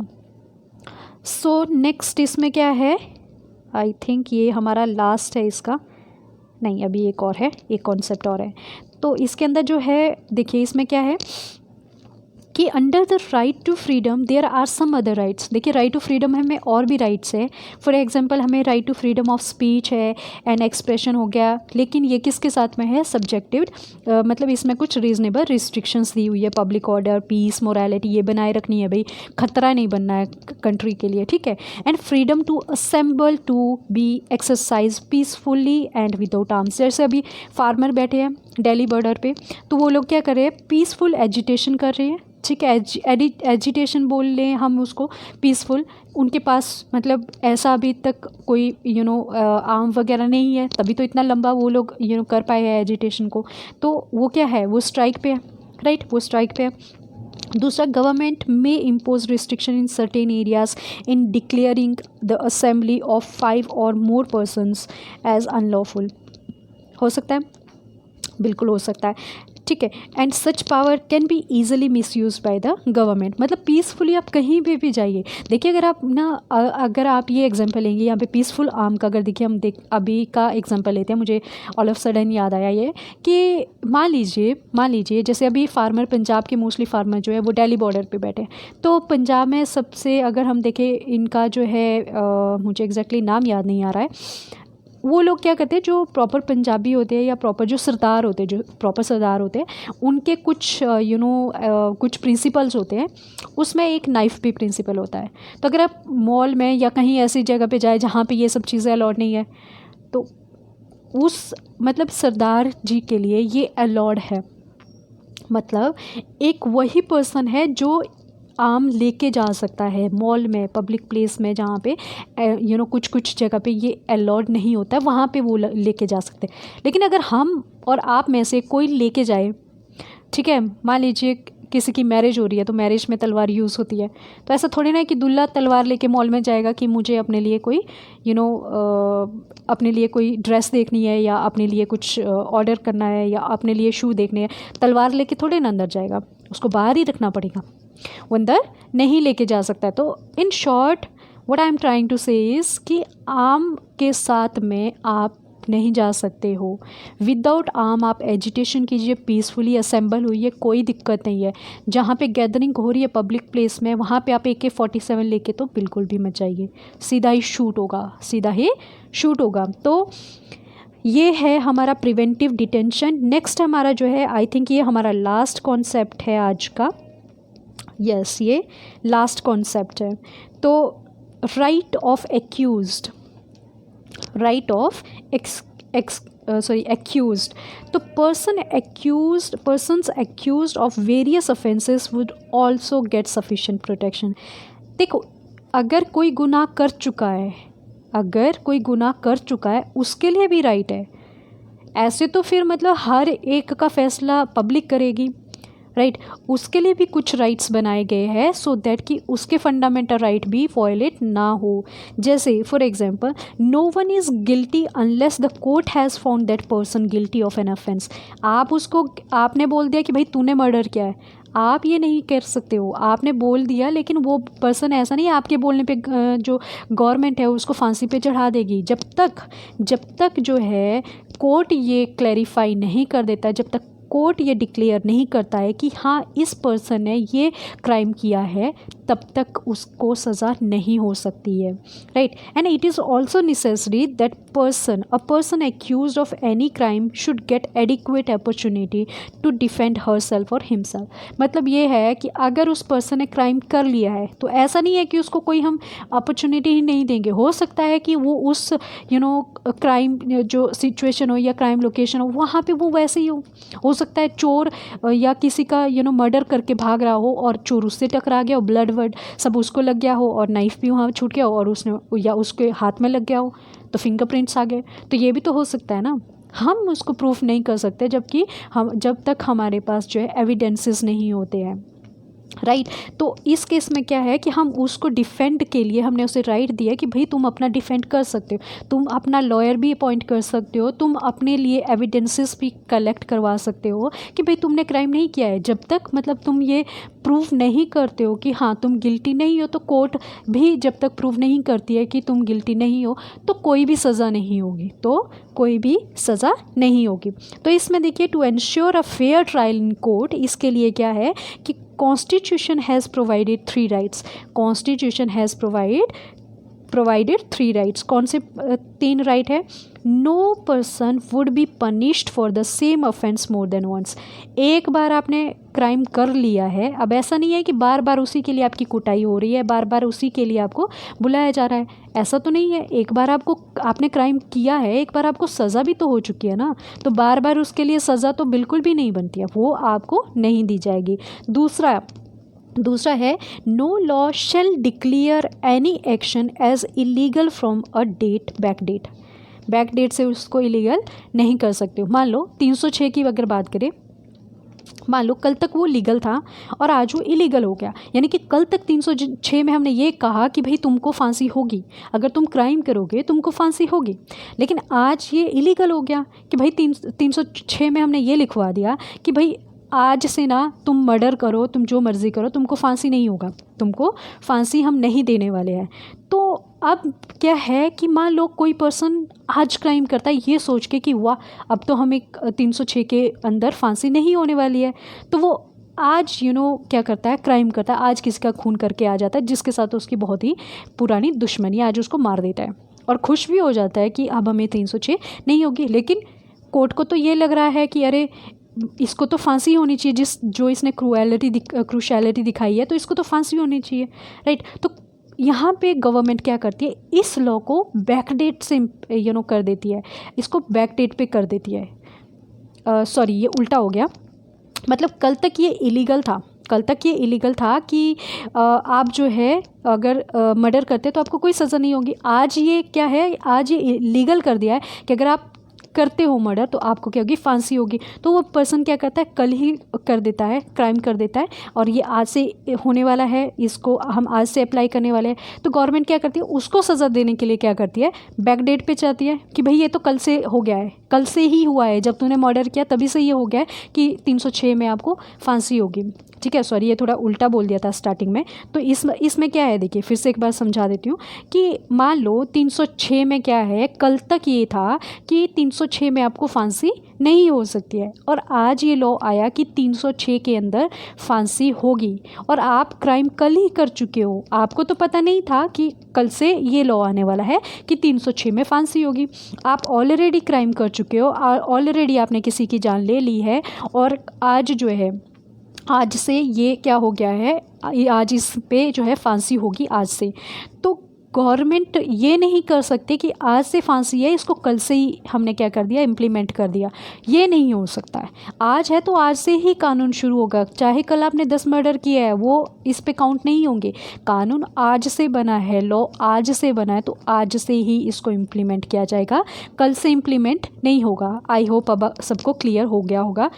सो नेक्स्ट इसमें क्या है? आई थिंक ये हमारा लास्ट है इसका, नहीं अभी एक और है, एक कॉन्सेप्ट और है। तो इसके अंदर जो है देखिए इसमें क्या है कि under the right to freedom there are some other rights. देखिए राइट टू फ्रीडम हमें और भी राइट्स है। फॉर एग्जांपल हमें right to freedom of speech है एंड एक्सप्रेशन हो गया, लेकिन ये किसके साथ में है, सब्जेक्टिव, मतलब इसमें कुछ रीजनेबल रिस्ट्रिक्शंस दी हुई है। पब्लिक ऑर्डर, पीस, मोरालिटी ये बनाए रखनी है भाई, खतरा नहीं बनना है कंट्री के लिए, ठीक है। And freedom to assemble to be exercise peacefully and without arms. जैसे अभी फार्मर बैठे हैं दिल्ली बॉर्डर पे, तो वो लोग क्या कर रहे हैं, पीसफुल एजिटेशन कर रहे हैं, ठीक है। एजिटेशन बोल लें हम उसको, पीसफुल। उनके पास मतलब ऐसा अभी तक कोई आर्म वगैरह नहीं है, तभी तो इतना लंबा वो लोग कर पाए हैं एजिटेशन को। तो वो क्या है, वो स्ट्राइक पे है, राइट, वो स्ट्राइक पे है। दूसरा, गवर्नमेंट में impose restriction in certain areas in declaring the assembly of 5 और मोर पर्सनस एज अनलॉफुल। हो सकता है, बिल्कुल हो सकता है, ठीक है। And such power can be easily miss use by the government. मतलब पीसफुली आप कहीं भी जाइए। देखिए अगर आप अगर आप ये एग्जांपल लेंगे यहाँ पे पीसफुल आर्म का, अगर देखिए हम अभी का एग्जांपल लेते हैं, मुझे ऑल ऑफ सडन याद आया ये कि मान लीजिए जैसे अभी फार्मर, पंजाब के मोस्टली फार्मर जो है वो दिल्ली बॉर्डर पे बैठे हैं। तो पंजाब में सबसे अगर हम देखें इनका जो है मुझे एग्जैक्टली नाम याद नहीं आ रहा है, वो लोग क्या करते हैं, जो प्रॉपर पंजाबी होते हैं या प्रॉपर जो सरदार होते हैं, जो प्रॉपर सरदार होते हैं, उनके कुछ कुछ प्रिंसिपल्स होते हैं। उसमें एक नाइफ भी प्रिंसिपल होता है। तो अगर आप मॉल में या कहीं ऐसी जगह पे जाए जहाँ पे ये सब चीज़ें अलाउड नहीं है, तो उस मतलब सरदार जी के लिए ये अलाउड है। मतलब एक वही पर्सन है जो आम लेके जा सकता है मॉल में, पब्लिक प्लेस में, जहाँ पे कुछ जगह पे ये अलाउड नहीं होता है, वहाँ पे वो लेके जा सकते हैं। लेकिन अगर हम और आप में से कोई लेके जाए, ठीक है, मान लीजिए किसी की मैरिज हो रही है तो मैरिज में तलवार यूज़ होती है, तो ऐसा थोड़ी ना है कि दूल्हा तलवार लेके मॉल में जाएगा कि मुझे अपने लिए कोई अपने लिए कोई ड्रेस देखनी है या अपने लिए कुछ ऑर्डर करना है या अपने लिए शू देखने हैं, तलवार लेके थोड़े ना अंदर जाएगा, उसको बाहर ही रखना पड़ेगा, वो अंदर नहीं लेके जा सकता है। तो in short what I am trying to say is कि आर्म के साथ में आप नहीं जा सकते हो। विदाउट आर्म आप एजिटेशन कीजिए, पीसफुली असेंबल हुई, कोई दिक्कत नहीं है। जहाँ पे गैदरिंग हो रही है पब्लिक प्लेस में, वहाँ पे आप AK-47 लेके तो बिल्कुल भी मत जाइए, सीधा ही शूट होगा। तो ये है हमारा प्रिवेंटिव डिटेंशन। नेक्स्ट हमारा जो है, आई थिंक ये हमारा लास्ट कॉन्सेप्ट है आज का। यस, ये लास्ट कॉन्सेप्ट है। तो राइट ऑफ एक्यूज्ड, accused. तो persons accused of various offenses would also get sufficient protection. देखो अगर कोई गुनाह कर चुका है उसके लिए भी राइट है। ऐसे तो फिर मतलब हर एक का फैसला पब्लिक करेगी, राइट, उसके लिए भी कुछ राइट्स बनाए गए हैं सो दैट कि उसके फंडामेंटल राइट भी वॉयलेट ना हो। जैसे for example, no one is guilty unless the court has found that person guilty of an offence. आपने बोल दिया कि भाई तूने मर्डर किया है, आप ये नहीं कर सकते हो, आपने बोल दिया, लेकिन वो पर्सन ऐसा नहीं है आपके बोलने पे जो गवर्नमेंट है उसको फांसी पे चढ़ा देगी। जब तक जो है कोर्ट ये क्लैरिफाई नहीं कर देता, जब तक कोर्ट ये डिक्लेयर नहीं करता है कि हाँ इस पर्सन ने ये क्राइम किया है, तब तक उसको सज़ा नहीं हो सकती है, right. And it is also necessary that a person accused of any crime should get adequate opportunity to defend herself और हिमसेल्फ। मतलब ये है कि अगर उस पर्सन ने क्राइम कर लिया है तो ऐसा नहीं है कि उसको कोई हम अपॉर्चुनिटी ही नहीं देंगे। हो सकता है कि वो उस क्राइम जो सिचुएशन हो या क्राइम लोकेशन हो वहाँ पे वो वैसे ही हो सकता है चोर या किसी का मर्डर करके भाग रहा हो और चोर उससे टकरा गया हो, ब्लड वर्ड सब उसको लग गया हो और नाइफ भी वहाँ छूट गया हो और उसने या उसके हाथ में लग गया हो तो फिंगरप्रिंट्स आ गए। तो ये भी तो हो सकता है ना, हम उसको प्रूफ नहीं कर सकते जब तक हमारे पास जो है एविडेंसेस नहीं होते हैं, राइट तो इस केस में क्या है कि हम उसको डिफेंड के लिए हमने उसे राइट दिया कि भाई तुम अपना डिफेंड कर सकते हो, तुम अपना लॉयर भी अपॉइंट कर सकते हो, तुम अपने लिए एविडेंसेस भी कलेक्ट करवा सकते हो कि भाई तुमने क्राइम नहीं किया है। जब तक मतलब तुम ये प्रूव नहीं करते हो कि हाँ तुम गिल्टी नहीं हो, तो कोर्ट भी जब तक प्रूव नहीं करती है कि तुम गिल्टी नहीं हो तो कोई भी सज़ा नहीं होगी, तो कोई भी सज़ा नहीं होगी। तो इसमें देखिए, to ensure a fair trial in court, इसके लिए क्या है कि constitution has provided 3 rights. Constitution has provided 3 rights. कौन से 3 राइट है? No person would be punished for the same offence more than once. एक बार आपने क्राइम कर लिया है, अब ऐसा नहीं है कि बार बार उसी के लिए आपकी कुटाई हो रही है, बार बार उसी के लिए आपको बुलाया जा रहा है, ऐसा तो नहीं है। एक बार आपने क्राइम किया है, एक बार आपको सज़ा भी तो हो चुकी है ना, तो बार बार उसके लिए सज़ा तो बिल्कुल भी नहीं बनती है, वो आपको नहीं दी जाएगी। दूसरा है, no law shall declare any action as illegal from a date back date से उसको इलीगल नहीं कर सकते हो। मान लो 306 की अगर बात करें, मान लो कल तक वो लीगल था और आज वो इलीगल हो गया, यानी कि कल तक 306 में हमने ये कहा कि भाई तुमको फांसी होगी, अगर तुम क्राइम करोगे तुमको फांसी होगी, लेकिन आज ये इलीगल हो गया कि भाई 306 में हमने ये लिखवा दिया कि भाई आज से ना तुम मर्डर करो, तुम जो मर्ज़ी करो, तुमको फांसी नहीं होगा, तुमको फांसी हम नहीं देने वाले हैं। तो अब क्या है कि मान लो कोई पर्सन आज क्राइम करता है ये सोच के कि वाह अब तो हमें 306 के अंदर फांसी नहीं होने वाली है, तो वो आज क्या करता है, क्राइम करता है, आज किसी का खून करके आ जाता है जिसके साथ उसकी बहुत ही पुरानी दुश्मनी, आज उसको मार देता है और खुश भी हो जाता है कि अब हमें 306 नहीं होगी। लेकिन कोर्ट को तो ये लग रहा है कि अरे इसको तो फांसी होनी चाहिए, जो इसने क्रूशैलिटी दिखाई है, तो इसको तो फांसी होनी चाहिए, राइट। तो यहाँ पे गवर्नमेंट क्या करती है, इस लॉ को बैकडेट से कर देती है, इसको बैकडेट पे कर देती है। सॉरी ये उल्टा हो गया, मतलब कल तक ये इलीगल था कि आप जो है अगर मर्डर करते तो आपको कोई सज़ा नहीं होगी। आज ये क्या है, आज ये लीगल कर दिया है कि अगर आप करते हो मर्डर तो आपको क्या होगी, फांसी होगी। तो वो पर्सन क्या करता है, कल ही कर देता है, क्राइम कर देता है और ये आज से होने वाला है, इसको हम आज से अप्लाई करने वाले हैं। तो गवर्नमेंट क्या करती है, उसको सज़ा देने के लिए क्या करती है, बैक डेट पे चाहती है कि भाई ये तो कल से हो गया है, कल से ही हुआ है, जब तूने मर्डर किया तभी से ये हो गया है कि 306 में आपको फांसी होगी। ठीक है, सॉरी ये थोड़ा उल्टा बोल दिया था स्टार्टिंग में। तो इसमें क्या है, देखिए फिर से एक बार समझा देती हूँ कि मान लो 306 में क्या है, कल तक ये था कि 306 में आपको फांसी नहीं हो सकती है, और आज ये लॉ आया कि 306 के अंदर फांसी होगी, और आप क्राइम कल ही कर चुके हो, आपको तो पता नहीं था कि कल से ये लॉ आने वाला है कि 306 में फांसी होगी। आप ऑलरेडी क्राइम कर चुके हो, ऑलरेडी आपने किसी की जान ले ली है, और आज जो है, आज से ये क्या हो गया है, आज इस पे जो है फांसी होगी आज से। तो गवर्नमेंट ये नहीं कर सकते कि आज से फांसी है, इसको कल से ही हमने क्या कर दिया, इम्प्लीमेंट कर दिया, ये नहीं हो सकता है। आज है तो आज से ही कानून शुरू होगा, चाहे कल आपने 10 मर्डर किया है वो इस पे काउंट नहीं होंगे। कानून आज से बना है, लॉ आज से बना है, तो आज से ही इसको इम्प्लीमेंट किया जाएगा, कल से इम्प्लीमेंट नहीं होगा। आई होप अब सबको क्लियर हो गया होगा,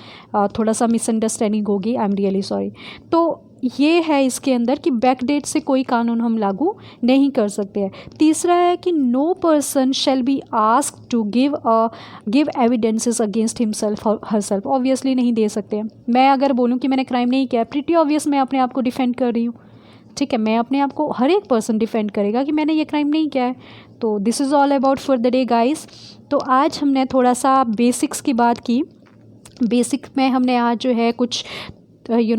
थोड़ा सा मिसअंडरस्टैंडिंग होगी, आई एम रियली सॉरी। तो ये है इसके अंदर कि बैक डेट से कोई कानून हम लागू नहीं कर सकते हैं। तीसरा है कि no person shall be asked to give evidences against himself और हरसेल्फ। ऑब्वियसली नहीं दे सकते। मैं अगर बोलूँ कि मैंने क्राइम नहीं किया, प्रीटी ऑब्वियस मैं अपने आप को डिफेंड कर रही हूँ, ठीक है, मैं अपने आप को, हर एक पर्सन डिफेंड करेगा कि मैंने ये क्राइम नहीं किया है। तो this is all about for the day guys. तो आज हमने थोड़ा सा बेसिक्स की बात की, बेसिक में हमने आज जो है कुछ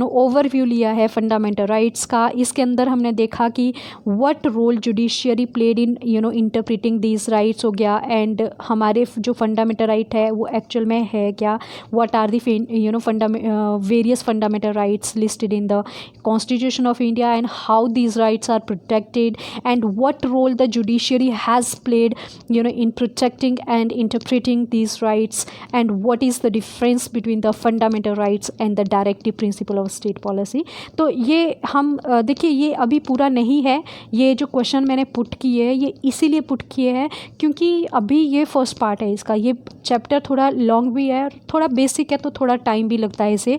ओवरव्यू लिया है फंडामेंटल राइट्स का। इसके अंदर हमने देखा कि what role judiciary played in interpreting these rights हो गया, एंड हमारे जो फंडामेंटल राइट है वो एक्चुअल में है क्या, what are the various fundamental rights listed in the constitution of India and how these rights are protected, and what role the judiciary has played in protecting and interpreting these rights, and what is the difference between the fundamental rights and the directive principle principle of state policy. तो ये हम देखिए ये अभी पूरा नहीं है, ये जो क्वेश्चन मैंने पुट किए हैं ये इसीलिए पुट किए हैं क्योंकि अभी ये फर्स्ट पार्ट है इसका। ये चैप्टर थोड़ा लॉन्ग भी है, थोड़ा बेसिक है, तो थोड़ा टाइम भी लगता है इसे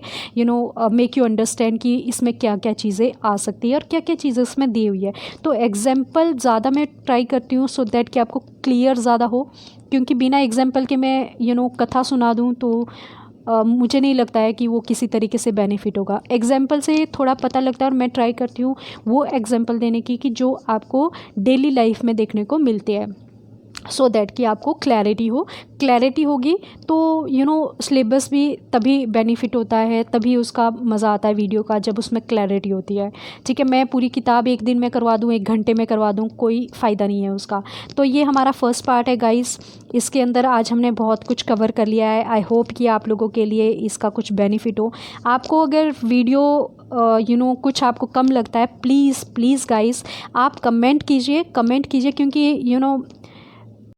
मेक यू अंडरस्टैंड कि इसमें क्या क्या चीज़ें आ सकती है और क्या क्या चीज़ें इसमें दी हुई है। तो एग्जाम्पल ज़्यादा मैं ट्राई करती हूँ सो दैट कि आपको क्लियर ज़्यादा हो, क्योंकि बिना एग्जाम्पल के मैं कथा सुना दूँ तो मुझे नहीं लगता है कि वो किसी तरीके से बेनिफिट होगा। एग्जाम्पल से थोड़ा पता लगता है और मैं ट्राई करती हूँ वो एग्जाम्पल देने की कि जो आपको डेली लाइफ में देखने को मिलते हैं, सो दैट कि आपको क्लैरिटी होगी तो सिलेबस भी तभी बेनिफिट होता है, तभी उसका मज़ा आता है वीडियो का जब उसमें क्लैरिटी होती है। ठीक है, मैं पूरी किताब एक दिन में करवा दूँ, 1 घंटे में करवा दूँ, कोई फ़ायदा नहीं है उसका। तो ये हमारा फर्स्ट पार्ट है गाइस, इसके अंदर आज हमने बहुत कुछ कवर कर लिया है। आई होप कि आप लोगों के लिए इसका कुछ बेनिफिट हो। आपको अगर वीडियो कुछ आपको कम लगता है, प्लीज़ गाइस आप कमेंट कीजिए क्योंकि